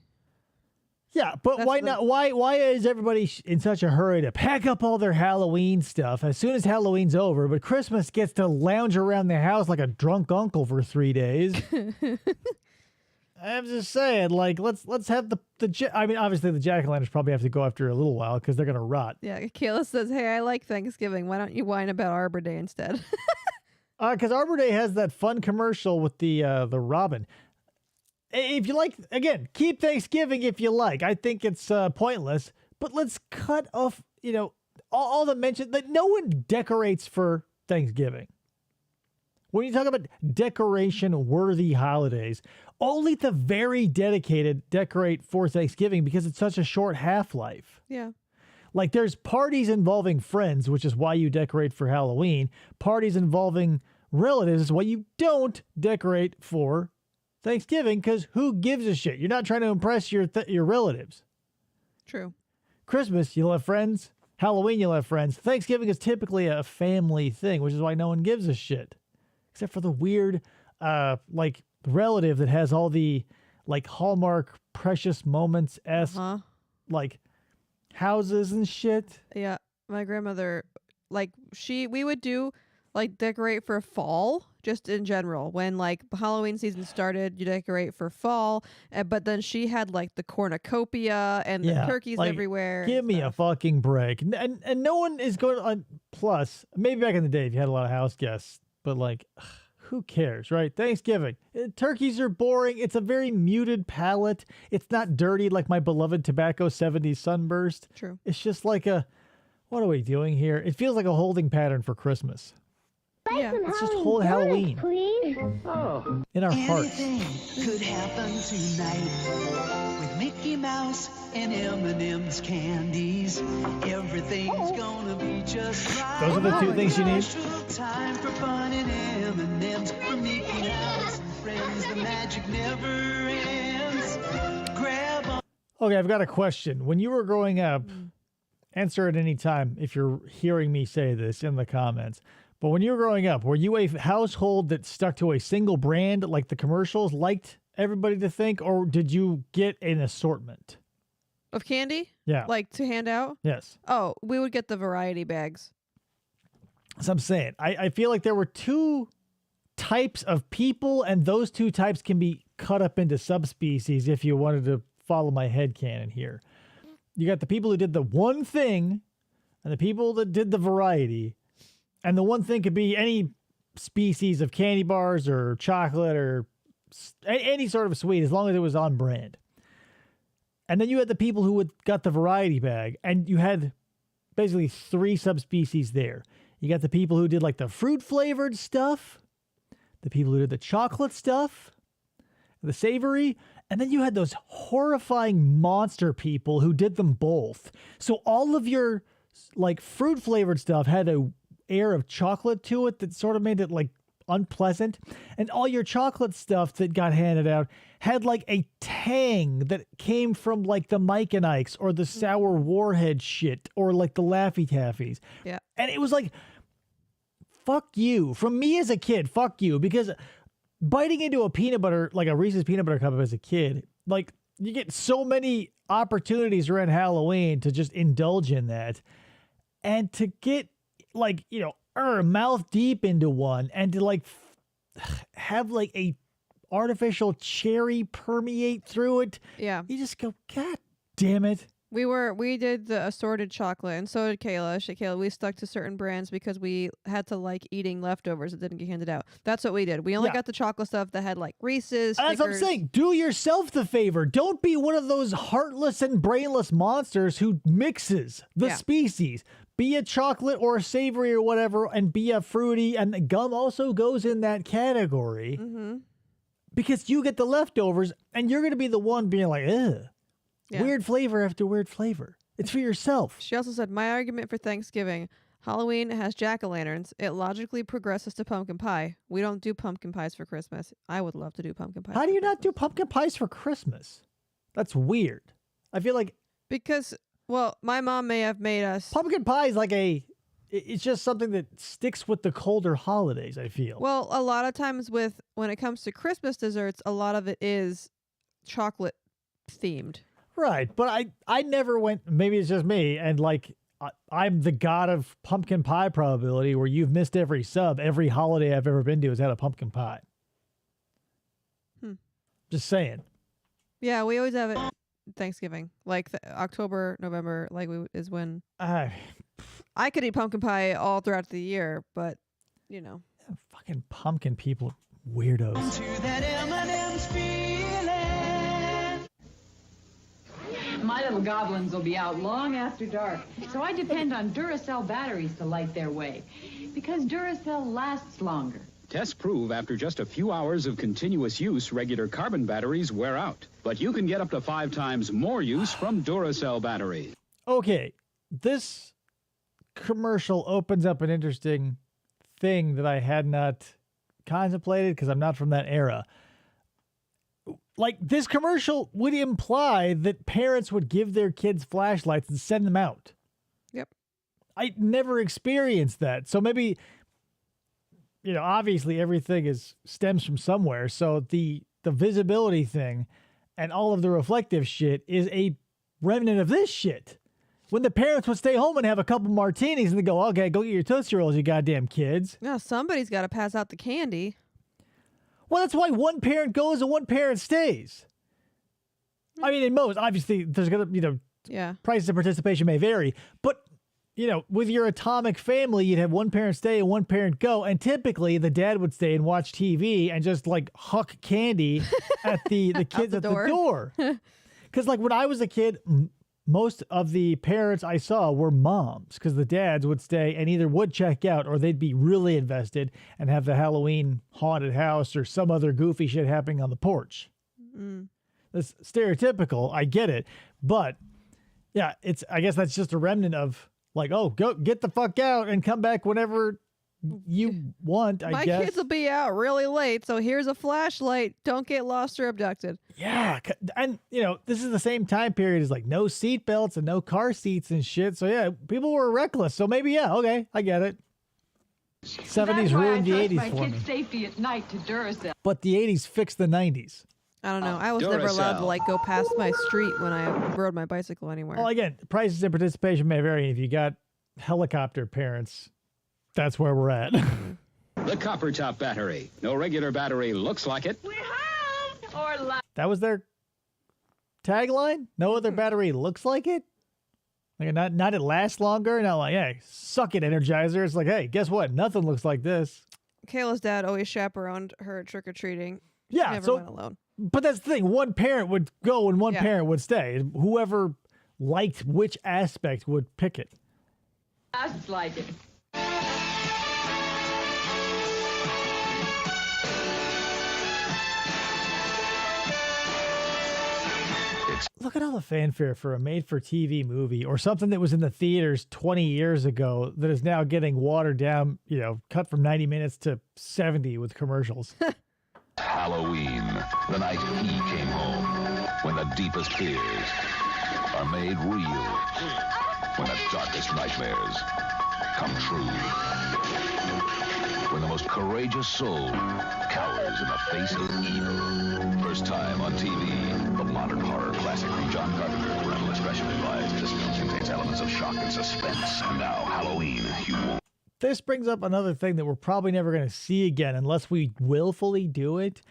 Yeah, but why not? Why is everybody in such a hurry to pack up all their Halloween stuff as soon as Halloween's over, but Christmas gets to lounge around the house like a drunk uncle for 3 days? I'm just saying, like, let's have I mean, obviously the jack-o'-lanterns probably have to go after a little while because they're going to rot. Yeah, Kayla says, hey, I like Thanksgiving. Why don't you whine about Arbor Day instead? Because Arbor Day has that fun commercial with the robin. If you like, again, keep Thanksgiving if you like. I think it's pointless, but let's cut off, all the mention that no one decorates for Thanksgiving. When you talk about decoration-worthy holidays, only the very dedicated decorate for Thanksgiving because it's such a short half-life. Yeah. Like, there's parties involving friends, which is why you decorate for Halloween. Parties involving relatives is why you don't decorate for Thanksgiving, because who gives a shit? You're not trying to impress your relatives. True. Christmas, you'll have friends. Halloween, you'll have friends. Thanksgiving is typically a family thing, which is why no one gives a shit. Except for the weird, relative that has all the, Hallmark precious moments-esque, houses and shit. Yeah, my grandmother, we would do, decorate for fall, just in general. When, Halloween season started, you decorate for fall, but then she had, the cornucopia and the turkeys everywhere. Give me a fucking break. And no one is going on, plus, maybe back in the day if you had a lot of house guests, but, who cares, right? Thanksgiving. Turkeys are boring. It's a very muted palette. It's not dirty like my beloved Tobacco 70s Sunburst. True. It's just like what are we doing here? It feels like a holding pattern for Christmas. Yeah. Let's just hold Halloween. Please? Oh. In our hearts. Anything could happen tonight with Mickey Mouse and M&M's candies. Everything's gonna be just right. Those are the two things you need. Time for fun and M&M's for Mickey Mouse and friends. The magic never ends. Grab on. Okay, I've got a question. When you were growing up, answer at any time if you're hearing me say this in the comments. But when you were growing up, were you a household that stuck to a single brand like the commercials liked everybody to think, or did you get an assortment? Of candy? Yeah. To hand out? Yes. Oh, we would get the variety bags. So I'm saying, I feel like there were two types of people, and those two types can be cut up into subspecies if you wanted to follow my headcanon here. You got the people who did the one thing, and the people that did the variety. And the one thing could be any species of candy bars or chocolate or any sort of sweet, as long as it was on brand. And then you had the people who got the variety bag, and you had basically 3 subspecies there. You got the people who did the fruit flavored stuff, the people who did the chocolate stuff, the savory, and then you had those horrifying monster people who did them both. So all of your fruit flavored stuff had a air of chocolate to it that sort of made it unpleasant, and all your chocolate stuff that got handed out had a tang that came from the Mike and Ike's or the Sour Warhead shit or the Laffy Taffies. Yeah. And it was fuck you. From me as a kid, fuck you, because biting into a peanut butter, a Reese's peanut butter cup as a kid, you get so many opportunities around Halloween to just indulge in that, and to get mouth deep into one and to have a artificial cherry permeate through it. Yeah. You just go, God damn it. We did the assorted chocolate, and so did Kayla. Kayla, we stuck to certain brands because we had to like eating leftovers that didn't get handed out. That's what we did. We only got the chocolate stuff that had like Reese's. That's what I'm saying. Do yourself the favor. Don't be one of those heartless and brainless monsters who mixes the species. Be a chocolate or a savory or whatever, and be a fruity. And gum also goes in that category because you get the leftovers, and you're going to be the one being like, ugh. Yeah. Weird flavor after weird flavor. It's for yourself. She also said, my argument for Thanksgiving, Halloween has jack-o'-lanterns. It logically progresses to pumpkin pie. We don't do pumpkin pies for Christmas. I would love to do pumpkin pie. How do you not do pumpkin pies for Christmas? That's weird. I feel like... Because, well, my mom may have made us... Pumpkin pie is like it's just something that sticks with the colder holidays, I feel. Well, a lot of times when it comes to Christmas desserts, a lot of it is chocolate themed. Right, but I never went, maybe it's just me, and like, I'm the god of pumpkin pie probability where you've missed every sub. Every holiday I've ever been to has had a pumpkin pie. Just saying. Yeah, we always have it Thanksgiving. Like October, November, like is when... I could eat pumpkin pie all throughout the year, but, you know. Yeah, fucking pumpkin people, weirdos. To that M&M's feeling. My little goblins will be out long after dark, so I depend on Duracell batteries to light their way, because Duracell lasts longer. Tests prove after just a few hours of continuous use, regular carbon batteries wear out. But you can get up to 5 times more use from Duracell batteries. Okay, this commercial opens up an interesting thing that I had not contemplated because I'm not from that era. Like, this commercial would imply that parents would give their kids flashlights and send them out. Yep. I never experienced that. So maybe, you know, obviously everything stems from somewhere. So the visibility thing and all of the reflective shit is a remnant of this shit. When the parents would stay home and have a couple martinis and they go, okay, go get your Tootsie Rolls, you goddamn kids. No, somebody's got to pass out the candy. Well, that's why one parent goes and one parent stays. I mean, in most, obviously, there's going to, prices of participation may vary. But, with your atomic family, you'd have one parent stay and one parent go. And typically, the dad would stay and watch TV and just, huck candy at the kids at the door. Because, when I was a kid, most of the parents I saw were moms because the dads would stay and either would check out or they'd be really invested and have the Halloween haunted house or some other goofy shit happening on the porch. That's stereotypical. I get it. But yeah, I guess that's just a remnant of go get the fuck out and come back whenever you want, I guess. My kids will be out really late, so here's a flashlight. Don't get lost or abducted. Yeah, and, this is the same time period as, no seat belts and no car seats and shit. So, yeah, people were reckless. So maybe, yeah, okay, I get it. 70s ruined the 80s for me. My kids' safety at night to Duracell. But the 80s fixed the 90s. I don't know. I was never allowed to, go past my street when I rode my bicycle anywhere. Well, again, prices and participation may vary. If you got helicopter parents... That's where we're at. The copper top battery. No regular battery looks like it. We're home! That was their tagline? No other battery looks like it? Not it lasts longer? Not hey, suck it, Energizer. It's hey, guess what? Nothing looks like this. Kayla's dad always chaperoned her trick-or-treating. She never went alone. But that's the thing. One parent would go and one parent would stay. Whoever liked which aspect would pick it. Lasts like it. Look at all the fanfare for a made-for-TV movie or something that was in the theaters 20 years ago that is now getting watered down, cut from 90 minutes to 70 with commercials. Halloween, the night he came home, when the deepest fears are made real, when the darkest nightmares come true, when the most courageous soul cowers in the face of evil. First time on TV, the modern horror classic from John Carpenter. Parental discretion advised. This film contains elements of shock and suspense. And now, Halloween, you won't. This brings up another thing that we're probably never going to see again unless we willfully do it,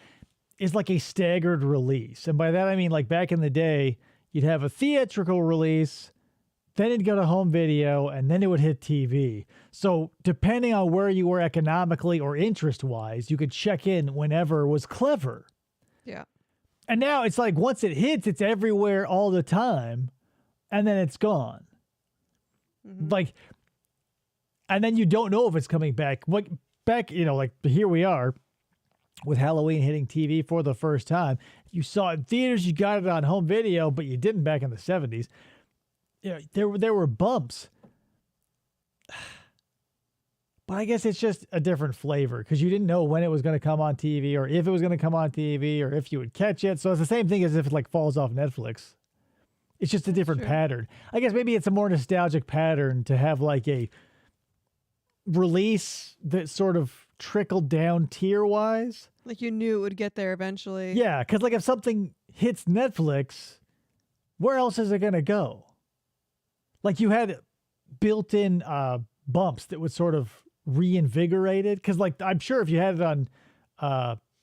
is a staggered release. And by that, I mean, back in the day, you'd have a theatrical release, then it'd go to home video, and then it would hit TV. So depending on where you were economically or interest-wise, you could check in whenever was clever. Yeah. And now it's like once it hits, it's everywhere all the time, and then it's gone. Like, and then you don't know if it's coming back. Like here we are with Halloween hitting TV for the first time. You saw it in theaters, you got it on home video, but you didn't back in the 70s. You know, there were bumps. But I guess it's just a different flavor because you didn't know when it was going to come on TV or if it was going to come on TV or if you would catch it. So it's the same thing as if it like falls off Netflix. It's just a different pattern. I guess maybe it's a more nostalgic pattern to have like a release that sort of trickled down tier-wise. Like you knew it would get there eventually. Yeah, because like if something hits Netflix, where else is it going to go? Like you had built-in bumps that would sort of reinvigorate it. Because like I'm sure if you had it on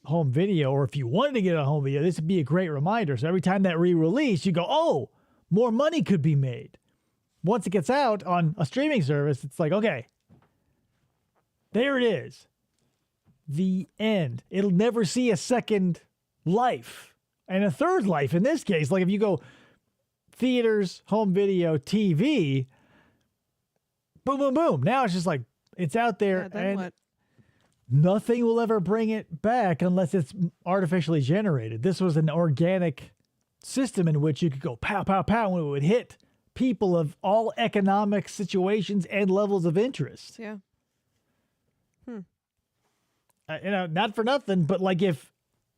home video or if you wanted to get it on home video, this would be a great reminder. So every time that re-release, you go, oh, more money could be made. Once it gets out on a streaming service, it's like, okay, there it is. The end. It'll never see a second life. And a third life in this case. Like if you go theaters, home video, TV, boom, boom, boom. Now it's just like, it's out there and nothing will ever bring it back unless it's artificially generated. This was an organic system in which you could go pow, pow, pow, and it would hit people of all economic situations and levels of interest. Yeah. Not for nothing, but like if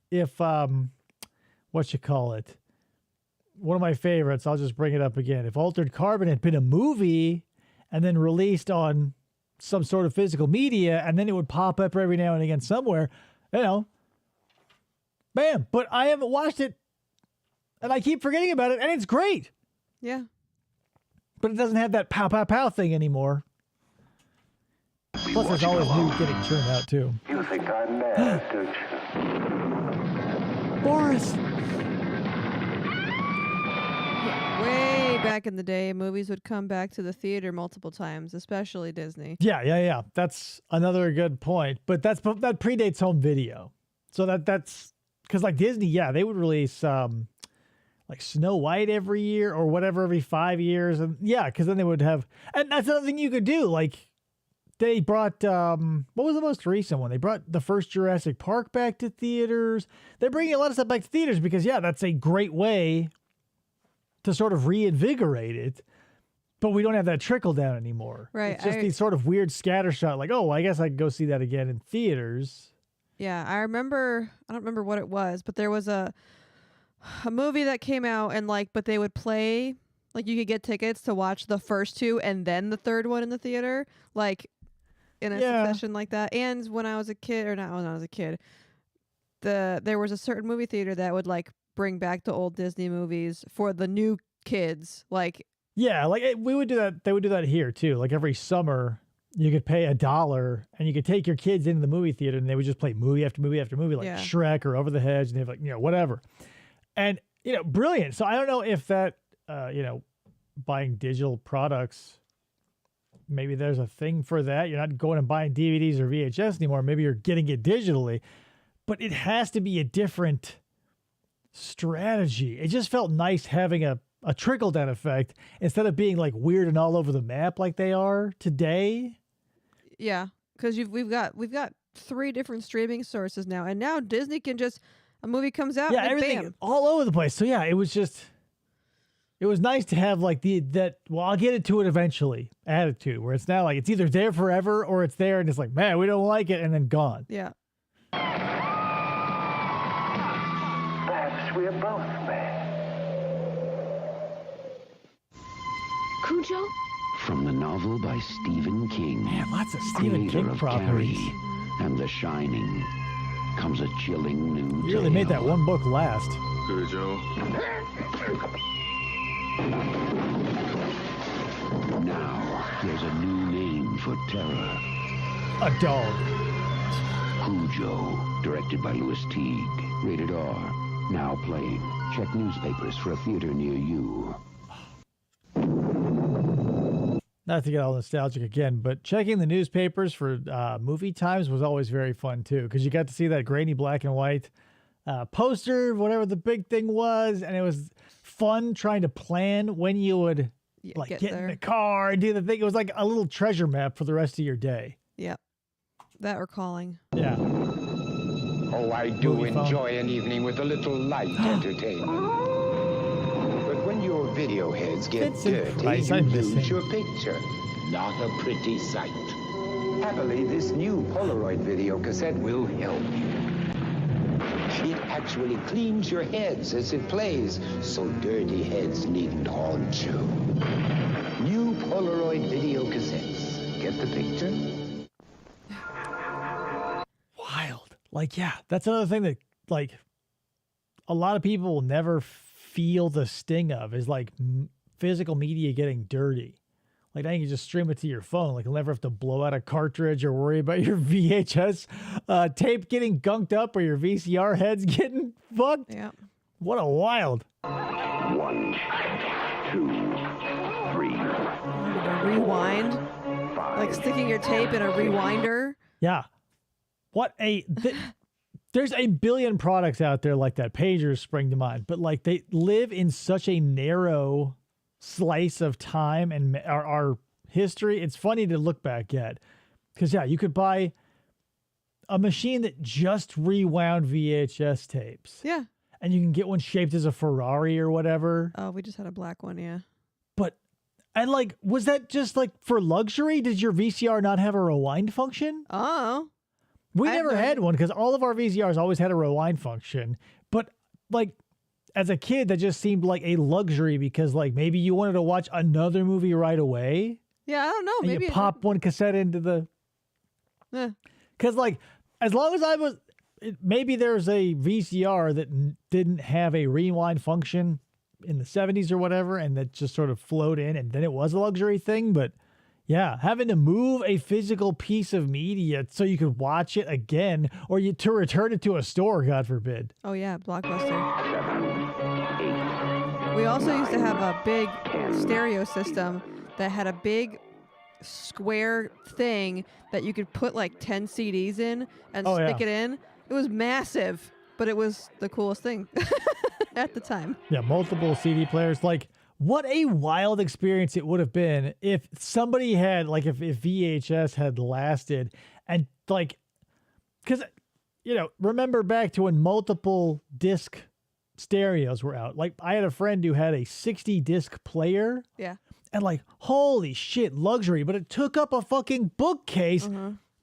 what you call it, one of my favorites, I'll just bring it up again. If Altered Carbon had been a movie and then released on some sort of physical media, and then it would pop up every now and again somewhere, bam. But I haven't watched it, and I keep forgetting about it, and it's great. Yeah. But it doesn't have that pow, pow, pow thing anymore. Plus, there's always new getting churned out, too. You think I'm mad, don't you? Boris! Way back in the day, movies would come back to the theater multiple times, especially Disney. Yeah. That's another good point. But that predates home video. So that's because like Disney, they would release like Snow White every year or whatever every 5 years. And because then they would have, and that's another thing you could do. Like they brought, what was the most recent one? They brought the first Jurassic Park back to theaters. They're bringing a lot of stuff back to theaters because that's a great way to sort of reinvigorate it, but we don't have that trickle down anymore. Right. It's just these sort of weird scattershot, like, oh, I guess I could go see that again in theaters. Yeah, I don't remember what it was, but there was a movie that came out and but they would play, like you could get tickets to watch the first two and then the third one in the theater, like in a succession like that. And when I was a kid, or not when I was a kid, there was a certain movie theater that would bring back the old Disney movies for the new kids. We would do that. They would do that here too. Like every summer you could pay $1 and you could take your kids into the movie theater and they would just play movie after movie after movie, like Shrek or Over the Hedge, and they have whatever. And, brilliant. So I don't know if that, buying digital products, maybe there's a thing for that. You're not going and buying DVDs or VHS anymore. Maybe you're getting it digitally, but it has to be a different strategy. It just felt nice having a trickle-down effect instead of being weird and all over the map like they are today. Yeah, because we've got 3 different streaming sources now, and now Disney can just, a movie comes out, and everything bam, all over the place. So it was nice to have I'll get it to it eventually attitude, where it's now it's either there forever or it's there and it's like, man, we don't like it, and then gone. Yeah. Perhaps we're both mad. Cujo? From the novel by Stephen King. Man, lots of Stephen creator King of properties. Carrie and The Shining, comes a chilling new You really made that one book last. Cujo. Now, there's a new name for terror. A dog. Cujo, directed by Louis Teague. Rated R. Now playing. Check newspapers for a theater near you. Not to get all nostalgic again, but checking the newspapers for movie times was always very fun too, because you got to see that grainy black and white poster, whatever the big thing was, and it was fun trying to plan when you would get in the car and do the thing. It was like a little treasure map for the rest of your day. Yep. That or calling. Yeah. Oh, I do enjoy an evening with a little light entertainment. But when your video heads get dirty, you lose your picture. Not a pretty sight. Happily, this new Polaroid video cassette will help you. It actually cleans your heads as it plays, so dirty heads needn't haunt you. New Polaroid video cassettes. Get the picture? Wild. Like, yeah, that's another thing that, like, a lot of people will never feel the sting of is, like, physical media getting dirty. Like, now you can just stream it to your phone. Like, you'll never have to blow out a cartridge or worry about your VHS tape getting gunked up or your VCR heads getting fucked. Yeah. What a wild. 1, 2, 3. Rewind. Like sticking your tape in a rewinder. Yeah. What a... There's a billion products out there like that. Pagers spring to mind. But, like, they live in such a narrow slice of time and our history. It's funny to look back at. Because, yeah, you could buy a machine that just rewound VHS tapes. Yeah. And you can get one shaped as a Ferrari or whatever. Oh, we just had a black one, yeah. But, and, like, was that just, like, for luxury? Did your VCR not have a rewind function? Oh. We never had one because all of our VCRs always had a rewind function. But, like, as a kid, that just seemed like a luxury because, like, maybe you wanted to watch another movie right away. Yeah, I don't know. And Maybe you pop one cassette into the... Because, like, as long as I was... Maybe there's a VCR that didn't have a rewind function in the 70s or whatever, and that just sort of flowed in, and then it was a luxury thing, but... Yeah, having to move a physical piece of media so you could watch it again or to return it to a store, God forbid. Oh, yeah, Blockbuster. We also used to have a big stereo system that had a big square thing that you could put like 10 CDs in and stick it in. It was massive, but it was the coolest thing at the time. Yeah, multiple CD players. Like, what a wild experience it would have been if somebody had, like, if VHS had lasted and, like, because, you know, remember back to when multiple disc stereos were out. Like, I had a friend who had a 60 disc player. Yeah. And, like, holy shit, luxury. But it took up a fucking bookcase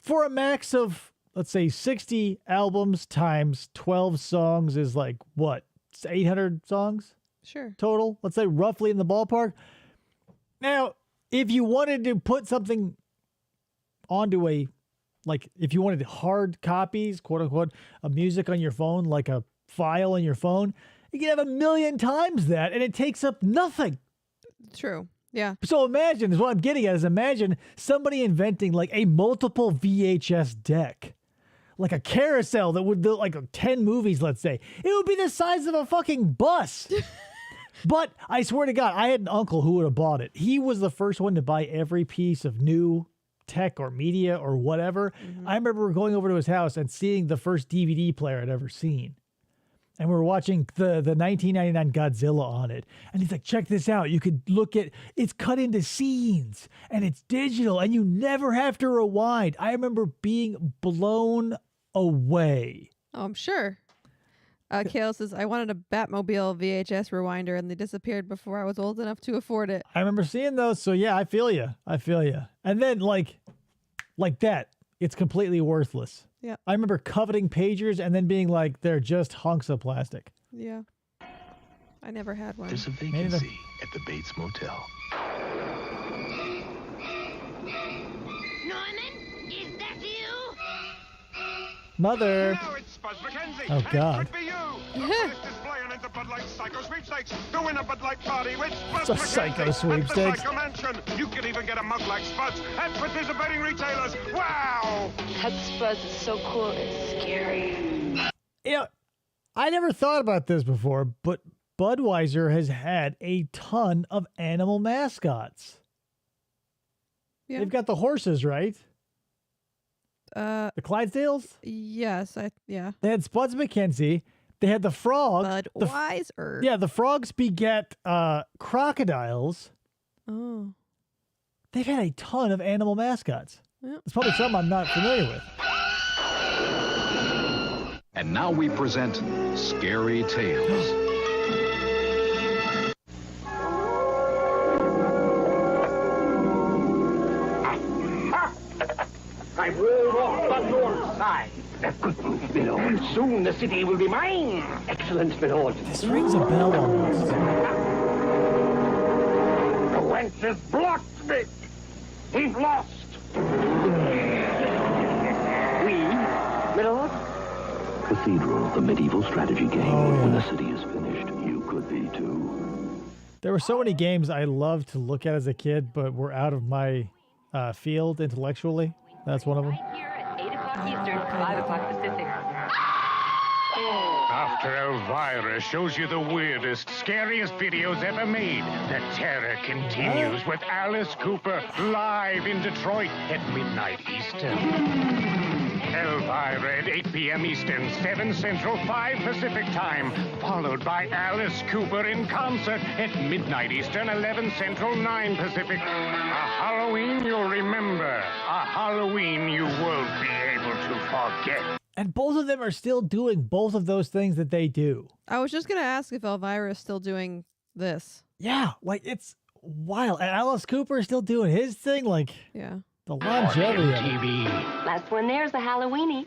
for a max of, let's say, 60 albums times 12 songs is like, what, 800 songs? Sure. Total, let's say roughly in the ballpark. Now, if you wanted to put something onto a, like, if you wanted hard copies, quote unquote, of music on your phone, like a file on your phone, you can have 1 million times that, and it takes up nothing. True. Yeah. So imagine, is what I'm getting at, is imagine somebody inventing like a multiple VHS deck. Like a carousel that would do like 10 movies, let's say. It would be the size of a fucking bus. But I swear to God, I had an uncle who would have bought it. He was the first one to buy every piece of new tech or media or whatever. I remember going over to his house and seeing the first DVD player I'd ever seen. And we were watching the 1999 Godzilla on it. And he's like, check this out. You could look at, it's cut into scenes and it's digital and you never have to rewind. I remember being blown away. Oh, I'm sure. Kale says, I wanted a Batmobile VHS rewinder and they disappeared before I was old enough to afford it. I remember seeing those. So yeah, I feel you. And then like that, it's completely worthless. Yeah. I remember coveting pagers and then being like, they're just hunks of plastic. Yeah. I never had one. There's a vacancy at the Bates Motel. Norman, is that you? Mother. Hello, it's Buzz McKenzie. Oh, God. It could be you. This display and the Bud Light Psycho Sweepstakes. The winner Bud Light party with Buzz It's a Psycho Sweepstakes. At the Psycho Mansion. You can even get a mug like Spud's at participating retailers. Wow! That Spud's is so cool, it's scary. You know, I never thought about this before, but Budweiser has had a ton of animal mascots. Yeah. They've got the horses, right? The Clydesdales? Yes, yeah. They had Spuds McKenzie. They had the frogs. Budweiser. Yeah, the frogs beget crocodiles. Oh. They've had a ton of animal mascots. Yep. It's probably something I'm not familiar with. And now we present Scary Tales. I rolled off the north side. A good move, my lord. Soon the city will be mine. Excellent, my lord. This rings a bell almost. The wench has blocked me. He's lost. We, my lord? Cathedral, the medieval strategy game. When the city is finished, you could be too. There were so many games I loved to look at as a kid, but were out of my field intellectually. That's one of them. Here at 8 o'clock Eastern, 5 o'clock Pacific. After Elvira shows you the weirdest, scariest videos ever made, the terror continues with Alice Cooper live in Detroit at midnight Eastern. Elvira at 8 p.m. Eastern, 7 Central, 5 Pacific time, followed by Alice Cooper in concert at midnight Eastern, 11 Central, 9 Pacific. A Halloween you'll remember, a Halloween you won't be able to forget. And both of them are still doing both of those things that they do. I was just going to ask if Elvira is still doing this. Yeah, like it's wild. And Alice Cooper is still doing his thing, like yeah. The longevity of it. Last one there's a Halloweenie.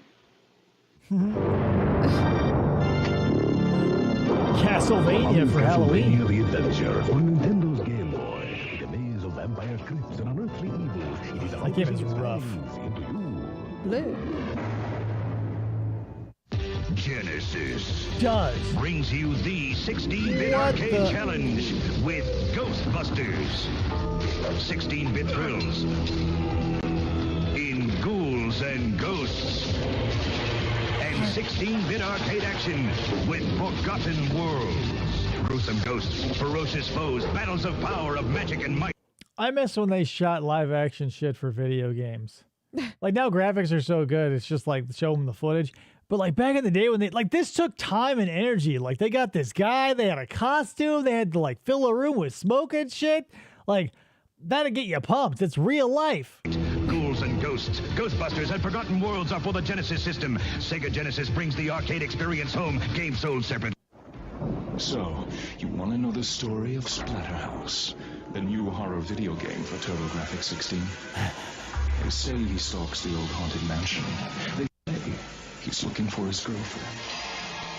Castlevania for Halloween. The adventure on Nintendo's Game Boy. The maze of vampire crypts and unearthly evils. It is that game is rough. Blue. Genesis brings you the 16-bit arcade challenge with Ghostbusters. 16-bit thrills in Ghouls and Ghosts. And 16-bit arcade action with Forgotten Worlds. Gruesome ghosts, ferocious foes, battles of power, of magic and might. I miss when they shot live action shit for video games. Like now graphics are so good, it's just like show them the footage. But like back in the day when they, like this took time and energy. Like they got this guy, they had a costume, they had to like fill a room with smoke and shit. Like that'd get you pumped. It's real life. Ghouls and Ghosts, Ghostbusters and Forgotten Worlds are for the Genesis system. Sega Genesis brings the arcade experience home. Game sold separate. So, you want to know the story of Splatterhouse, the new horror video game for TurboGrafx 16? They say he stalks the old haunted mansion. They say he's looking for his girlfriend.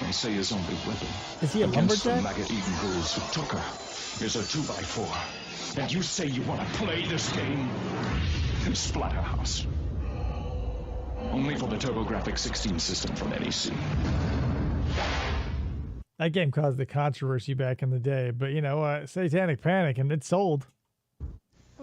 They say his only weapon is he a against the lumberjack? maggot-eating ghouls who took her is a 2x4. And you say you want to play this game? Splatterhouse. Only for the TurboGrafx 16 system from NEC. That game caused the controversy back in the day, but you know, Satanic Panic, and it sold.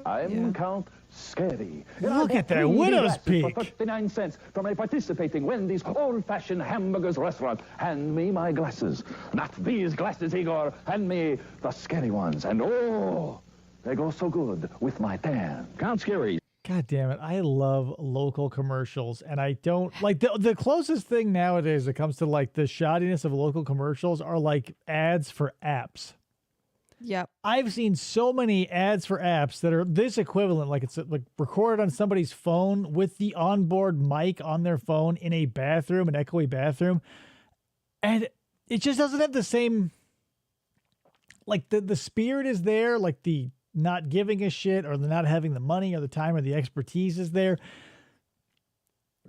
I'm Count Scary. Look at that widow's peak. For 59 cents from a participating Wendy's old-fashioned hamburgers restaurant. Hand me my glasses. Not these glasses, Igor. Hand me the scary ones. And oh, they go so good with my tan. Count Scary. God damn it. I love local commercials, and I don't like the closest thing nowadays that comes to like the shoddiness of local commercials are like ads for apps. Yep. I've seen so many ads for apps that are this equivalent, like it's like recorded on somebody's phone with the onboard mic on their phone in a bathroom, an echoey bathroom. And it just doesn't have the same, like the spirit is there, like the not giving a shit or the not having the money or the time or the expertise is there.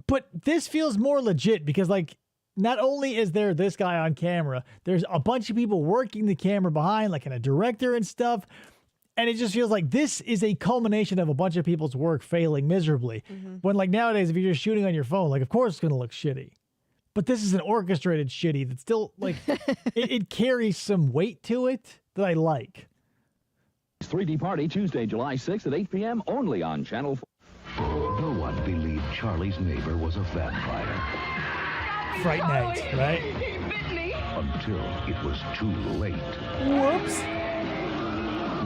But this feels more legit because like, not only is there this guy on camera, there's a bunch of people working the camera behind, like a director and stuff. And it just feels like this is a culmination of a bunch of people's work failing miserably. Mm-hmm. When like nowadays, if you're just shooting on your phone, like of course it's going to look shitty. But this is an orchestrated shitty that still like, it carries some weight to it that I like. 3D Party, Tuesday, July 6th at 8 p.m. only on Channel 4. No one believed Charlie's neighbor was a vampire. Fright Night, right? until it was too late. Whoops.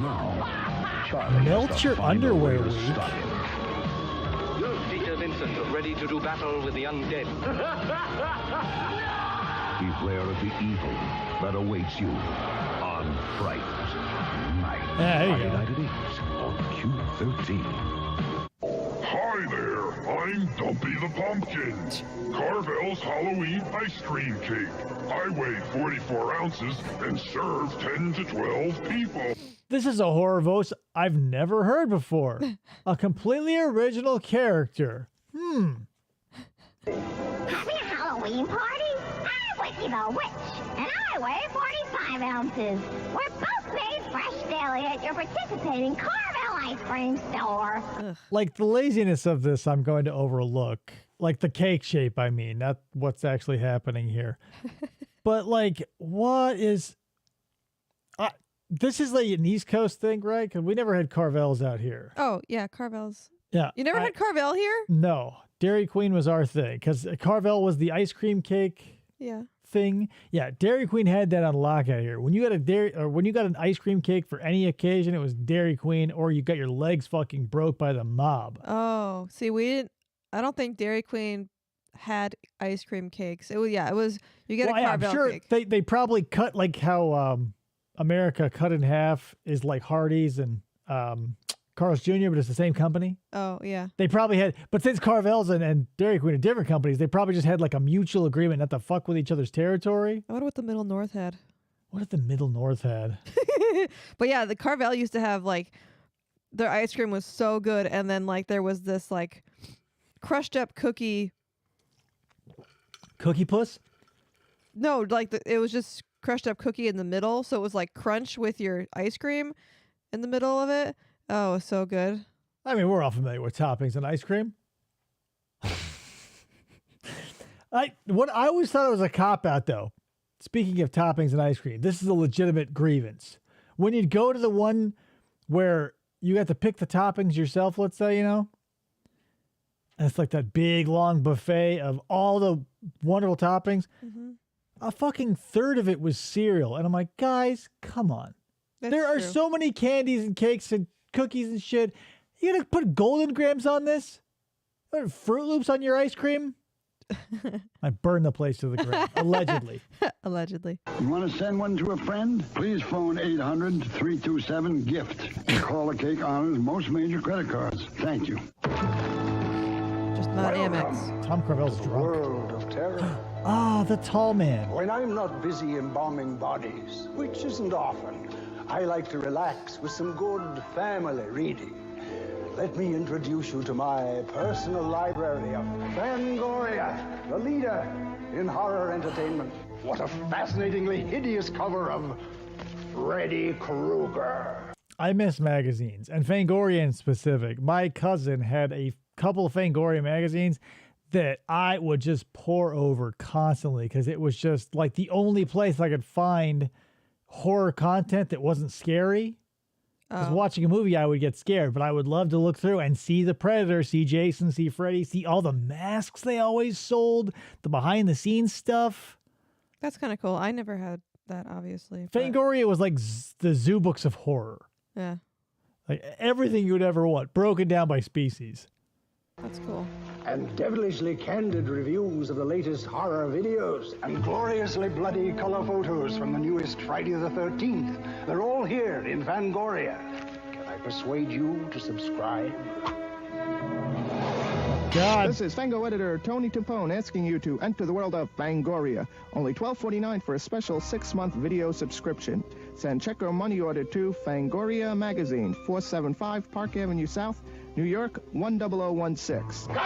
Now, Charlie Melt your underwear week. Peter Vincent, ready to do battle with the undead. Beware of the evil that awaits you on Fright Night. Yeah, there you go. Friday night at 8 on Q13. Hi there, I'm Dumpy the Pumpkin. Carvel's Halloween ice cream cake. I weigh 44 ounces and serve 10 to 12 people. This is a horror voice I've never heard before. A completely original character. Having a Halloween party? I'm Wiki the Witch, and I weigh 45 ounces. We're both made fresh daily at your participating Carvel ice cream store. Like, the laziness of this I'm going to overlook. Like, the cake shape, I mean, not what's actually happening here. But, like, what is... this is like an East Coast thing, right? Because we never had Carvel's out here. Oh, yeah, Carvel's. Yeah. You never had Carvel here? No. Dairy Queen was our thing, because Carvel was the ice cream cake thing. Yeah, Dairy Queen had that on lock out here. When you got when you got an ice cream cake for any occasion, it was Dairy Queen, or you got your legs fucking broke by the mob. Oh, see, we didn't. I don't think Dairy Queen had ice cream cakes. It was you get a Carvel I'm sure cake. they probably cut like how America cut in half is like Hardee's and Carl's Jr., but it's the same company. Oh, yeah. They probably had, but since Carvel's and Dairy Queen are different companies, they probably just had like a mutual agreement not to fuck with each other's territory. I wonder what the Middle North had. What if the Middle North had? But yeah, the Carvel used to have like, their ice cream was so good, and then like there was this like crushed up cookie. Cookie Puss? No, like it was just crushed up cookie in the middle, so it was like crunch with your ice cream in the middle of it. Oh, it was so good. I mean, we're all familiar with toppings and ice cream. I always thought it was a cop-out, though. Speaking of toppings and ice cream, this is a legitimate grievance. When you'd go to the one where you have to pick the toppings yourself, let's say, and it's like that big, long buffet of all the wonderful toppings. Mm-hmm. A fucking third of it was cereal. And I'm like, guys, come on. There are so many candies and cakes and cookies and shit. You gonna put Golden Grams on this? Or Fruit Loops on your ice cream? I burned the place to the ground. Allegedly. Allegedly. You want to send one to a friend? Please phone 800-327-GIFT and call the Cake Honors most major credit cards. Thank you. Just not Amex. Tom Carvel's drunk. World of terror. The tall man. When I'm not busy embalming bodies, which isn't often, I like to relax with some good family reading. Let me introduce you to my personal library of Fangoria, the leader in horror entertainment. What a fascinatingly hideous cover of Freddy Krueger. I miss magazines, and Fangoria in specific. My cousin had a couple of Fangoria magazines that I would just pour over constantly because it was just like the only place I could find horror content that wasn't scary. Because watching a movie, I would get scared, but I would love to look through and see the Predator, see Jason, see Freddy, see all the masks they always sold, the behind-the-scenes stuff. That's kind of cool. I never had that, obviously. Fangoria was like the zoo books of horror. Yeah. Like everything you would ever want, broken down by species. That's cool. And devilishly candid reviews of the latest horror videos, and gloriously bloody color photos from the newest Friday the 13th. They're all here in Fangoria. Can I persuade you to subscribe? God. This is Fango editor Tony Tampone asking you to enter the world of Fangoria. Only $12.49 for a special 6-month video subscription. Send check or money order to Fangoria Magazine, 475 Park Avenue South, New York, 10016.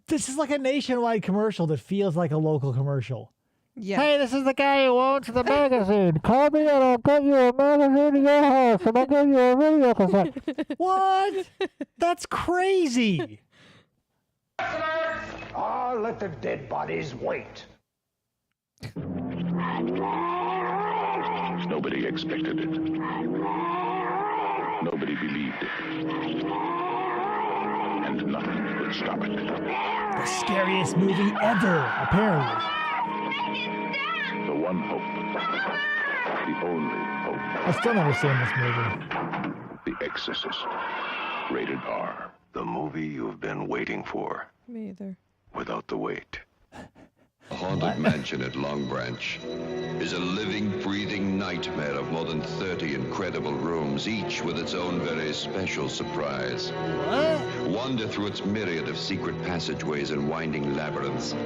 This is like a nationwide commercial that feels like a local commercial. Yeah. Hey, this is the guy who owns the magazine. Call me and I'll get you a magazine to your house and I'll give you a video cassette. What? That's crazy. Let the dead bodies wait. Nobody expected it. Nobody believed it. and nothing could stop it. The scariest movie ever, apparently. The one hope. The only hope. I've still never seen this movie. The Exorcist. Rated R. The movie you've been waiting for. Me either. Without the wait. The Haunted Mansion at Long Branch is a living, breathing nightmare of more than 30 incredible rooms, each with its own very special surprise. Wander through its myriad of secret passageways and winding labyrinths.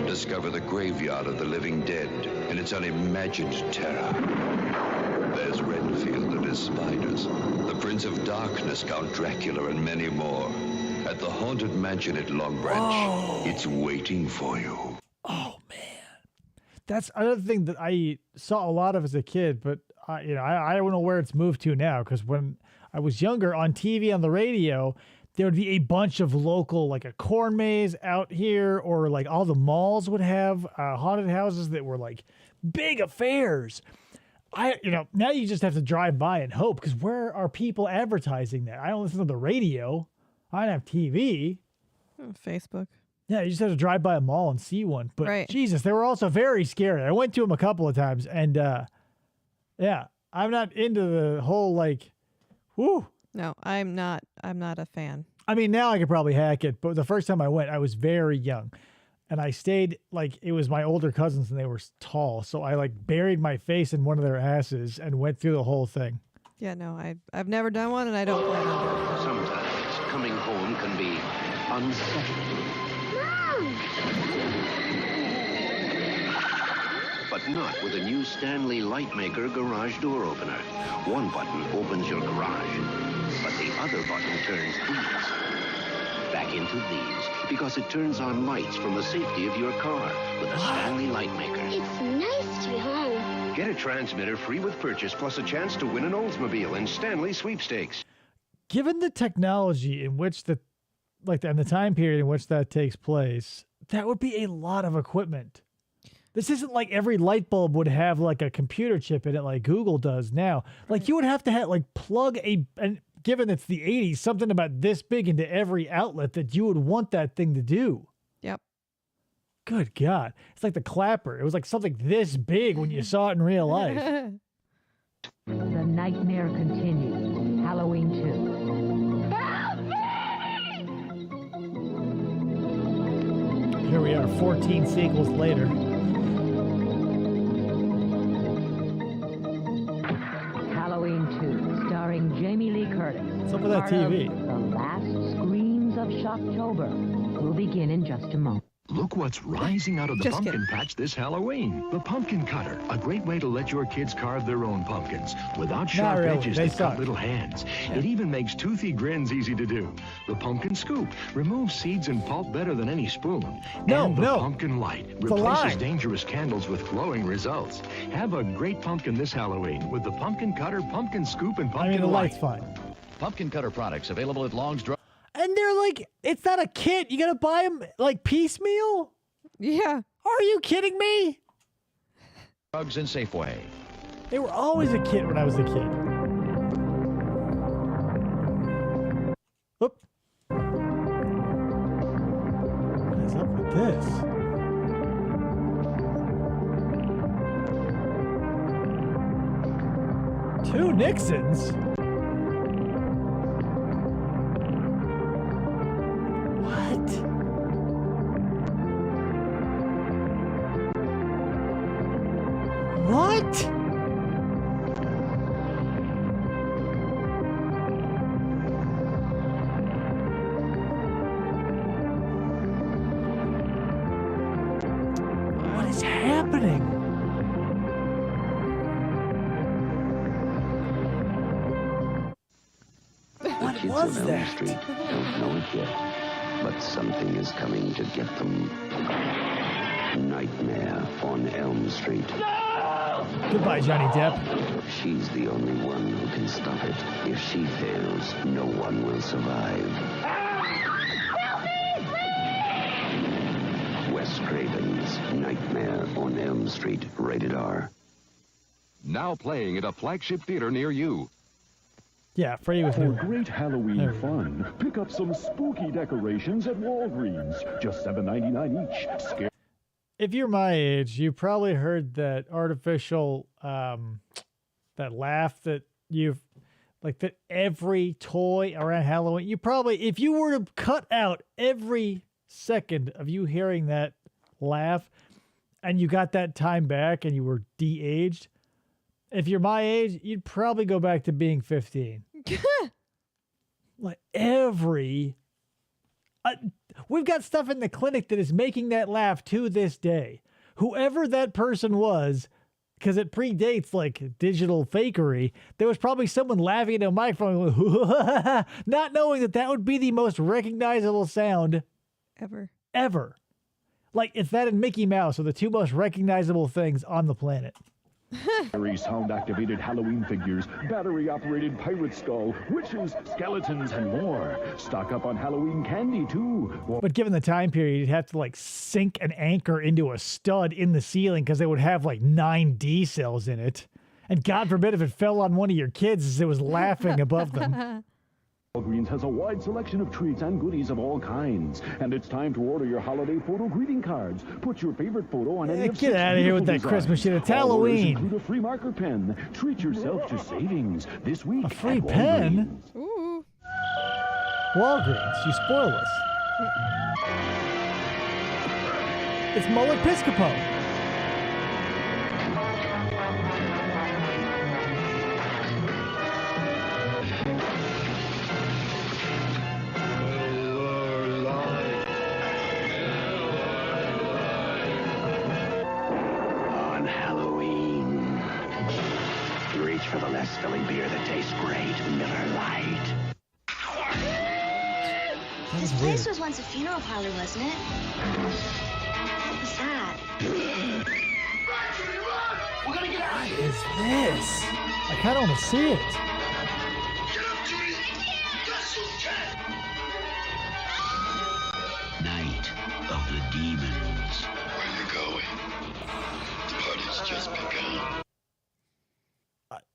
Discover the graveyard of the living dead and its unimagined terror. There's Renfield and his spiders, the Prince of Darkness, Count Dracula, and many more. At the Haunted Mansion at Long Branch, it's waiting for you. Oh, man. That's another thing that I saw a lot of as a kid, but I don't know where it's moved to now, because when I was younger, on TV, on the radio, there would be a bunch of local, like a corn maze out here, or like all the malls would have haunted houses that were like big affairs. Now you just have to drive by and hope, because where are people advertising that? I don't listen to the radio. I don't have TV. Facebook. Yeah, you just have to drive by a mall and see one. But right. Jesus, they were also very scary. I went to them a couple of times, and yeah, I'm not into the whole like, whoo. No, I'm not a fan. I mean, now I could probably hack it, but the first time I went, I was very young. And I stayed, like, it was my older cousins and they were tall. So I, like, buried my face in one of their asses and went through the whole thing. Yeah, no, I've never done one and I don't plan on doing one. Sometimes coming home can be unsettling. But not with a new Stanley Lightmaker garage door opener. One button opens your garage, but the other button turns these back into these, because it turns on lights from the safety of your car with a Stanley Lightmaker. It's nice to be home. Get a transmitter free with purchase, plus a chance to win an Oldsmobile in Stanley Sweepstakes. Given the technology in which and the time period in which that takes place, that would be a lot of equipment. This isn't like every light bulb would have like a computer chip in it like Google does now. Like you would have to like plug and given it's the 80s, something about this big into every outlet that you would want that thing to do. Yep. Good God. It's like the clapper. It was like something this big when you saw it in real life. The nightmare continues. Halloween 2. Here we are, 14 sequels later. Halloween 2, starring Jamie Lee Curtis. What's up with that TV? The last screams of Shocktober will begin in just a moment. Look what's rising out of the pumpkin patch this Halloween. The pumpkin cutter, a great way to let your kids carve their own pumpkins without sharp edges that cut little hands. Yeah. It even makes toothy grins easy to do. The pumpkin scoop removes seeds and pulp better than any spoon. And the pumpkin light replaces dangerous candles with glowing results. Have a great pumpkin this Halloween with the pumpkin cutter, pumpkin scoop, and pumpkin the light. light's fine. Pumpkin cutter products available at Long's Drug. And they're like, it's not a kit. You gotta buy them like piecemeal? Yeah. Are you kidding me? Drugs and Safeway. They were always a kit when I was a kid. Whoop. What is up with this? Two Nixons? What? What is happening? What was that? Street don't know it yet, but something is coming to get them. Nightmare on Elm Street. No! Goodbye, Johnny Depp. She's the only one who can stop it. If she fails, no one will survive. Help me, Wes Craven's Nightmare on Elm Street, rated R. Now playing at a flagship theater near you. Yeah, Freddy was For new. great Halloween fun, pick up some spooky decorations at Walgreens. Just $7.99 each. If you're my age, you probably heard that artificial, that laugh that you've, like that every toy around Halloween, you probably, if you were to cut out every second of you hearing that laugh and you got that time back and you were de-aged, if you're my age, you'd probably go back to being 15. Like we've got stuff in the clinic that is making that laugh to this day. Whoever that person was, because it predates like digital fakery, there was probably someone laughing into a microphone, not knowing that that would be the most recognizable sound ever. Like it's that and Mickey Mouse are the two most recognizable things on the planet. Sound-activated Halloween figures, battery-operated pirate skull, witches, skeletons, and more. Stock up on Halloween candy, too. But given the time period, you'd have to like sink an anchor into a stud in the ceiling because they would have like 9 D cells in it. And God forbid if it fell on one of your kids as it was laughing above them. Walgreens has a wide selection of treats and goodies of all kinds. And it's time to order your holiday photo greeting cards. Put your favorite photo on any of Get out of here with that designs. Christmas shit. It's All orders Halloween. include a free marker pen. Treat yourself to savings this week. A free at pen? Walgreens. Ooh. Walgreens, you spoil us. It's Mullet Piscopo. On Halloween, you reach for the less filling beer that tastes great, Miller Lite. This place was once a funeral parlor, wasn't it? What was that? We're gonna get out of What is this? I kind of want to see it. Night of the Demons. Where are you going? The party's just begun.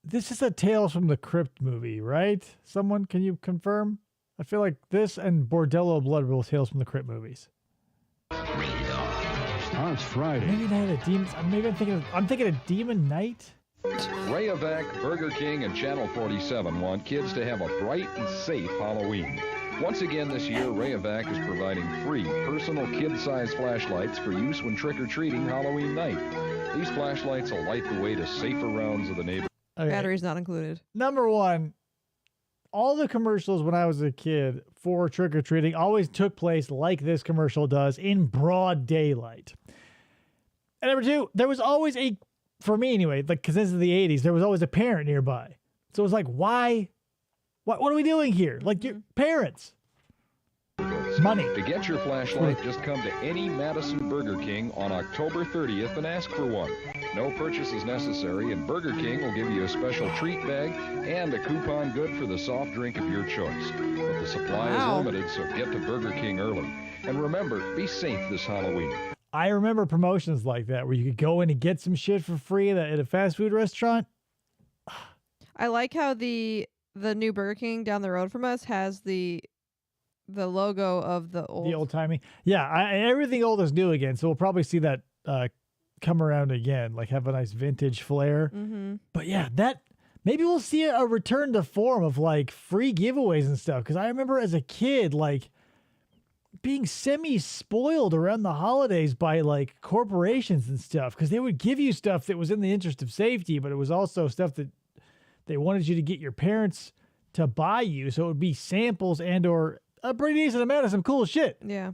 This is a Tales from the Crypt movie, right? Someone, can you confirm? I feel like this and Bordello Blood were Tales from the Crypt movies. Starts Friday. Maybe Night of the Demons. I'm thinking of Demon Night. Rayovac, Burger King, and Channel 47 want kids to have a bright and safe Halloween. Once again this year, Rayovac is providing free personal kid-sized flashlights for use when trick-or-treating Halloween night. These flashlights will light the way to safer rounds of the neighborhood. Okay. Batteries not included. Number one, all the commercials when I was a kid for trick-or-treating always took place like this commercial does in broad daylight. And number two, there was always for me anyway, like, because this is the 80s, there was always a parent nearby. So it was like, why? What are we doing here? Like, your parents. Money. To get your flashlight, just come to any Madison Burger King on October 30th and ask for one. No purchase is necessary, and Burger King will give you a special treat bag and a coupon good for the soft drink of your choice. But the supply is limited, so get to Burger King early. And remember, be safe this Halloween. I remember promotions like that where you could go in and get some shit for free at a fast food restaurant. I like how the new Burger King down the road from us has the logo of the old timey. Yeah, everything old is new again, so we'll probably see that come around again, like have a nice vintage flair. Mm-hmm. But yeah, that maybe we'll see a return to form of like free giveaways and stuff. Because I remember as a kid, like being semi-spoiled around the holidays by like corporations and stuff, because they would give you stuff that was in the interest of safety, but it was also stuff that they wanted you to get your parents to buy you, so it would be samples and or a pretty decent amount of some cool shit. Yeah.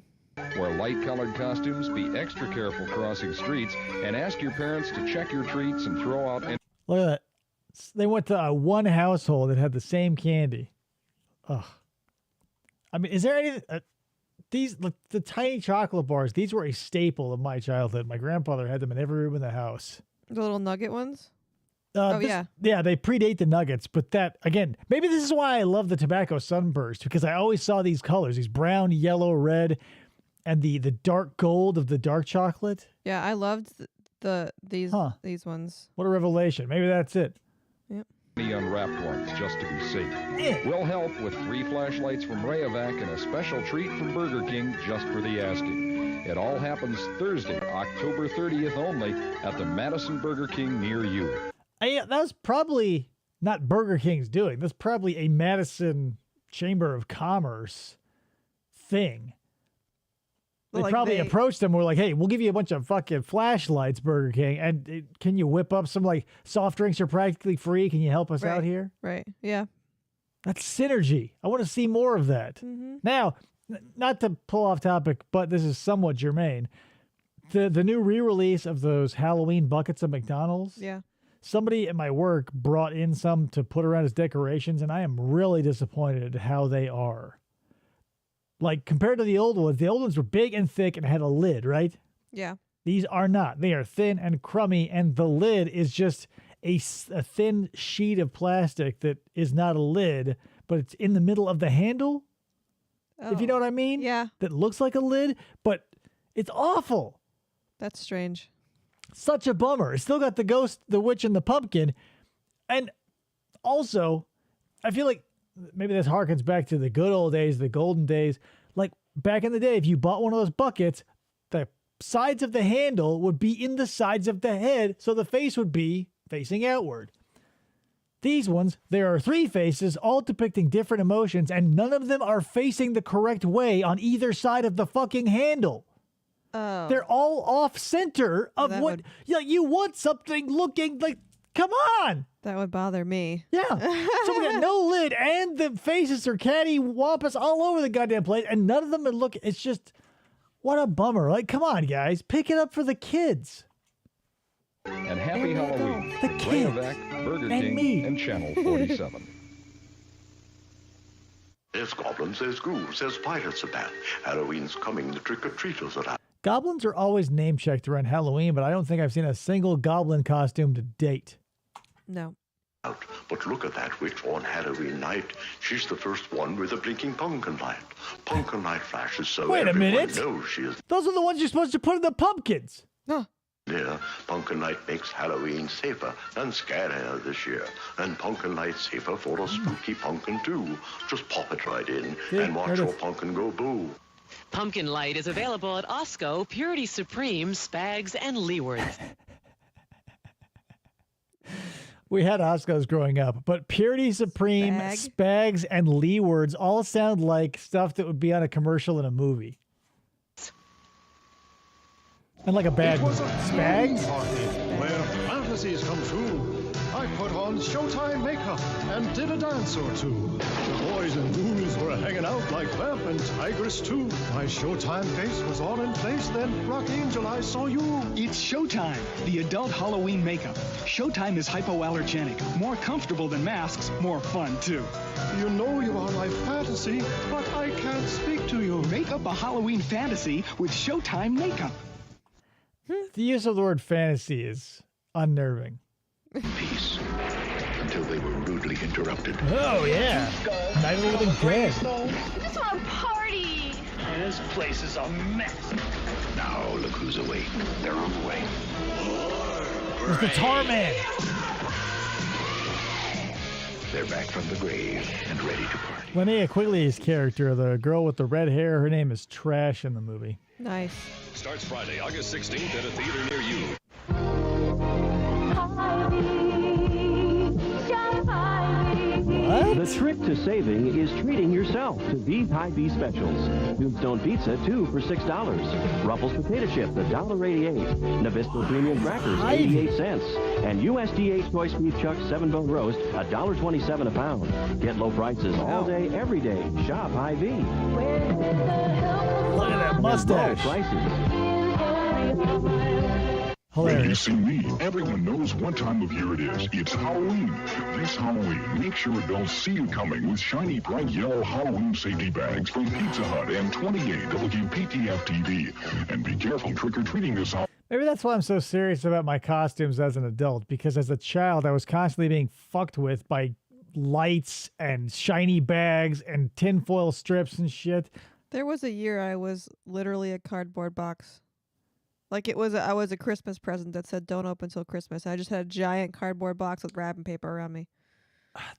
Wear light-colored costumes, be extra careful crossing streets, and ask your parents to check your treats and throw out any... Look at that. They went to one household that had the same candy. Ugh. I mean, is there any... the tiny chocolate bars, these were a staple of my childhood. My grandfather had them in every room in the house. The little nugget ones? Yeah, they predate the nuggets, but that, again, maybe this is why I love the tobacco sunburst, because I always saw these colors, these brown, yellow, red, and the dark gold of the dark chocolate. Yeah, I loved these ones. What a revelation. Maybe that's it. Yep. unwrapped ones just to be safe. We'll help with 3 flashlights from Rayovac and a special treat from Burger King just for the asking. It all happens Thursday, October 30th only at the Madison Burger King near you. That's probably not Burger King's doing. That's probably a Madison Chamber of Commerce thing. They probably approached them. We're like, hey, we'll give you a bunch of fucking flashlights, Burger King. And can you whip up some like soft drinks are practically free? Can you help us out here? Right. Yeah. That's synergy. I want to see more of that. Mm-hmm. Now, not to pull off topic, but this is somewhat germane. The new re-release of those Halloween buckets of McDonald's. Yeah. Somebody at my work brought in some to put around as decorations, and I am really disappointed at how they are. Like, compared to the old ones were big and thick and had a lid, right? Yeah. These are not. They are thin and crummy, and the lid is just a thin sheet of plastic that is not a lid, but it's in the middle of the handle, if you know what I mean? Yeah. That looks like a lid, but it's awful. That's strange. Such a bummer. It's still got the ghost, the witch, and the pumpkin. And also, I feel like maybe this harkens back to the good old days, the golden days. Like back in the day, if you bought one of those buckets, the sides of the handle would be in the sides of the head, so the face would be facing outward. These ones, there are 3 faces, all depicting different emotions, and none of them are facing the correct way on either side of the fucking handle. Oh. They're all off center of what you want something looking like. Come on. That would bother me. Yeah. So we got no lid, and the faces are cattywampus all over the goddamn place, and none of them look. It's just, what a bummer. Like, come on, guys, pick it up for the kids. And happy Halloween. The kids. Rayovac, Burger And King, me. and Channel 47. There's goblins, there's ghouls, there's pirates about. Halloween's coming, the trick-or-treaters are out. Goblins are always name-checked around Halloween, but I don't think I've seen a single goblin costume to date. No. But look at that witch on Halloween night. She's the first one with a blinking pumpkin light. Pumpkin light flashes so Wait a everyone minute. knows she is. Those are the ones you're supposed to put in the pumpkins. Yeah, pumpkin light makes Halloween safer and scarier this year. And pumpkin light safer for a spooky pumpkin too. Just pop it right in and watch your pumpkin go boo. Pumpkin Light is available at Osco, Purity Supreme, Spags, and Leewards. We had Oscars growing up, but Purity Supreme, Spags, and Leewards all sound like stuff that would be on a commercial in a movie. And like a bad movie. Spags? Where fantasies come true. I put on Showtime makeup and did a dance or two. Boys and ghouls were hanging out like vamp and tigress too. My Showtime face was all in place then. Rock Angel, I saw you. It's Showtime, the adult Halloween makeup. Showtime is hypoallergenic, more comfortable than masks, more fun too. You know you are my fantasy, but I can't speak to you. Make up a Halloween fantasy with Showtime makeup. The use of the word fantasy is unnerving. Peace. Until they were rudely interrupted. Oh, yeah. Night of the Living Dead. I just want to party. This place is a mess. Now look who's awake. They're on the way. It's the Tar Man. They're back from the grave and ready to party. Linnea Quigley's character, the girl with the red hair, her name is Trash in the movie. Nice. Starts Friday, August 16th at a theater near you. What? The trick to saving is treating yourself to these Hy-Vee specials. Tombstone Pizza, 2 for $6. Ruffles Potato Chip, $1.88. Nabisco Premium Crackers, 88 cents. And USDA Choice Beef Chuck 7-bone roast, $1.27 a pound. Get low prices all day, every day. Shop Hy-Vee. Look at that mustache. Hilarious. When you see me, everyone knows what time of year it is. It's Halloween. This Halloween, make sure adults see you coming with shiny, bright yellow Halloween safety bags from Pizza Hut and 28 WPTF-TV. And be careful trick-or-treating this Halloween. Maybe that's why I'm so serious about my costumes as an adult, because as a child, I was constantly being fucked with by lights and shiny bags and tinfoil strips and shit. There was a year I was literally a cardboard box. Like I was a Christmas present that said "Don't open till Christmas." I just had a giant cardboard box with wrapping paper around me.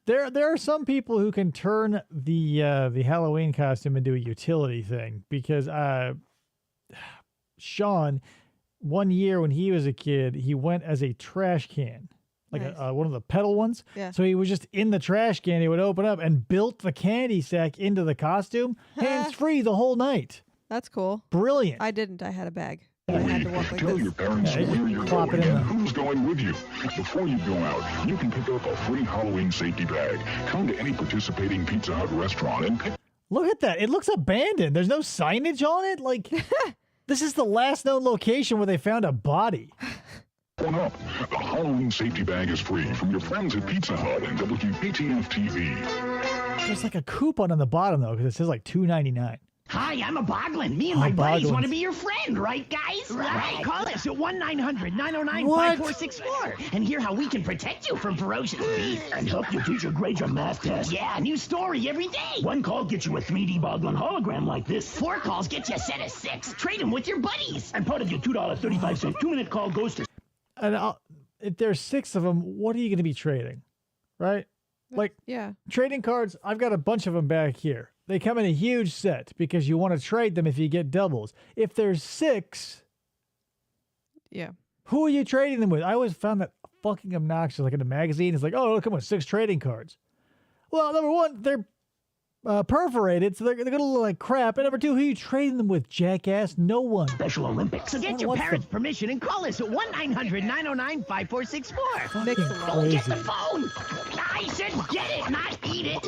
There are some people who can turn the Halloween costume into a utility thing because Sean, one year when he was a kid, he went as a trash can, like one of the pedal ones. Yeah. So he was just in the trash can. He would open up and built the candy sack into the costume, hands free the whole night. That's cool. Brilliant. I didn't. I had a bag. I had to walk like Tell this. your parents where you're going and who's going with you. Before you go out, you can pick up a free Halloween safety bag. Come to any participating Pizza Hut restaurant and pick. Look at that. It looks abandoned. There's no signage on it. Like, this is the last known location where they found a body. One up. The Halloween safety bag is free from your friends at Pizza Hut and WPTF-TV. There's like a coupon on the bottom, though, because it says like $2.99. Hi, I'm a Boglin. Me and my buddies want to be your friend, right, guys? Right. Call us at 1-900-909-5464 and hear how we can protect you from ferocious beasts. And help your teacher grade your math test. Yeah, new story every day. One call gets you a 3D Boglin hologram like this. 4 calls get you a set of 6. Trade them with your buddies. And part of your $2.35 2-minute call goes to... And if there's 6 of them, what are you going to be trading? Right? Like, trading cards, I've got a bunch of them back here. They come in a huge set because you want to trade them if you get doubles. If there's 6, who are you trading them with? I always found that fucking obnoxious. Like in a magazine, it's like, oh, look, come on, 6 trading cards. Well, number one, they're perforated, so they're going to look like crap. And number 2, who are you trading them with, jackass? No one. Special Olympics. So get your parents' permission and call us at 1-900-909-5464. Get the phone. I said get it, not eat it.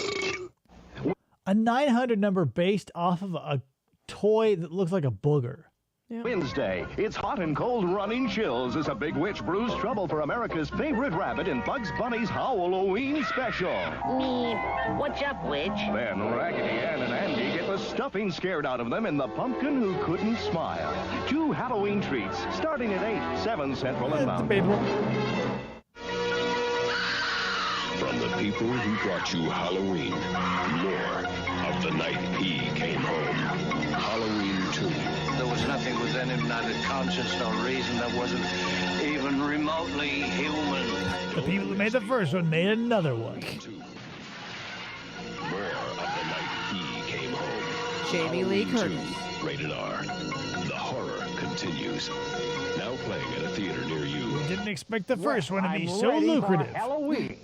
A 900 number based off of a toy that looks like a booger. Wednesday, it's hot and cold running chills as a big witch brews trouble for America's favorite rabbit in Bugs Bunny's Halloween special. Me, what's up, witch? Then Raggedy Ann and Andy get the stuffing scared out of them in The Pumpkin Who Couldn't Smile. 2 Halloween treats starting at 8, 7 Central and Mountain. From the people who brought you Halloween, more of the night he came home. Halloween 2. There was nothing within him, not a conscience, no reason that wasn't even remotely human. The people who made the first one made another one. More of the night he came home. Jamie Lee Curtis. Rated R. The horror continues. Now playing at a theater near you. We didn't expect the first one to be so lucrative. Halloween.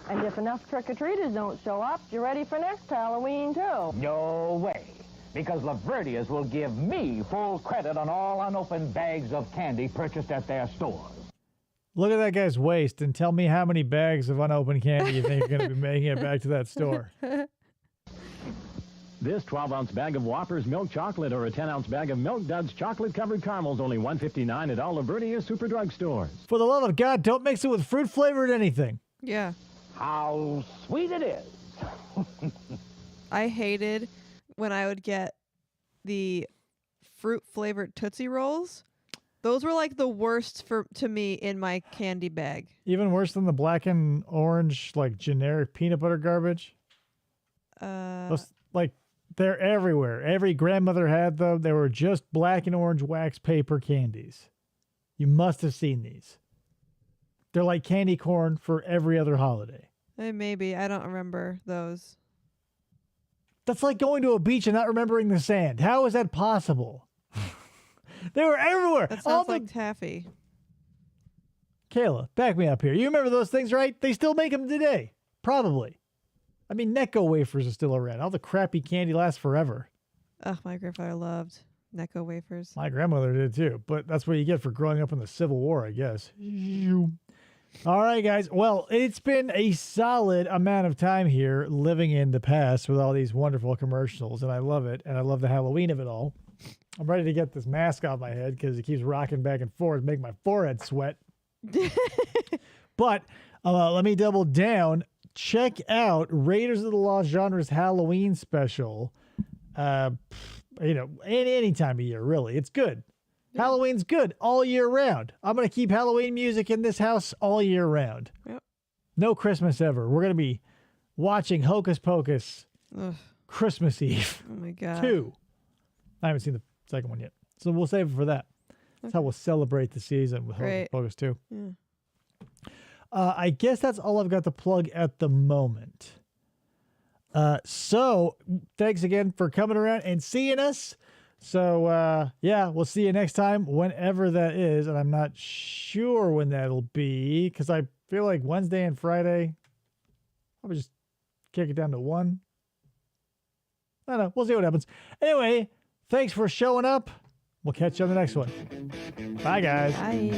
And if enough trick-or-treaters don't show up, you're ready for next Halloween, too. No way. Because Laverdia's will give me full credit on all unopened bags of candy purchased at their stores. Look at that guy's waist and tell me how many bags of unopened candy you think are going to be making it back to that store. This 12-ounce bag of Whoppers milk chocolate or a 10-ounce bag of Milk Duds chocolate-covered caramels only $1.59 at all Laverdia super drugstores. For the love of God, don't mix it with fruit-flavored anything. Yeah. How sweet it is. I hated when I would get the fruit-flavored Tootsie Rolls. Those were like the worst to me in my candy bag. Even worse than the black and orange, like generic peanut butter garbage. Those, like, they're everywhere. Every grandmother had them. They were just black and orange wax paper candies. You must have seen these. They're like candy corn for every other holiday. Maybe. I don't remember those. That's like going to a beach and not remembering the sand. How is that possible? They were everywhere. That sounds like taffy. Kayla, back me up here. You remember those things, right? They still make them today. Probably. I mean, Necco wafers are still around. All the crappy candy lasts forever. Ugh, my grandfather loved Necco wafers. My grandmother did too, but that's what you get for growing up in the Civil War, I guess. All right, guys. Well, it's been a solid amount of time here living in the past with all these wonderful commercials, and I love it, and I love the Halloween of it all. I'm ready to get this mask off my head because it keeps rocking back and forth, making my forehead sweat. But let me double down. Check out Raiders of the Lost Genres Halloween special. Any time of year, really. It's good. Yeah. Halloween's good all year round. I'm going to keep Halloween music in this house all year round. Yep. No Christmas ever. We're going to be watching Hocus Pocus Christmas Eve. Oh, my God. 2. I haven't seen the second one yet. So we'll save it for that. That's how we'll celebrate the season with Hocus Pocus 2. Yeah. I guess that's all I've got to plug at the moment. So thanks again for coming around and seeing us. So, yeah, we'll see you next time, whenever that is. And I'm not sure when that'll be, because I feel like Wednesday and Friday, I'll just kick it down to 1. I don't know. We'll see what happens. Anyway, thanks for showing up. We'll catch you on the next one. Bye, guys. Bye.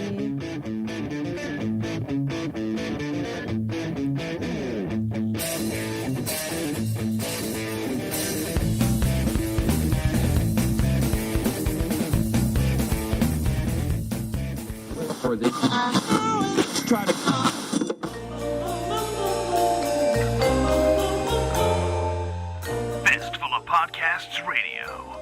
For this, try to. Fistful of Podcasts Radio.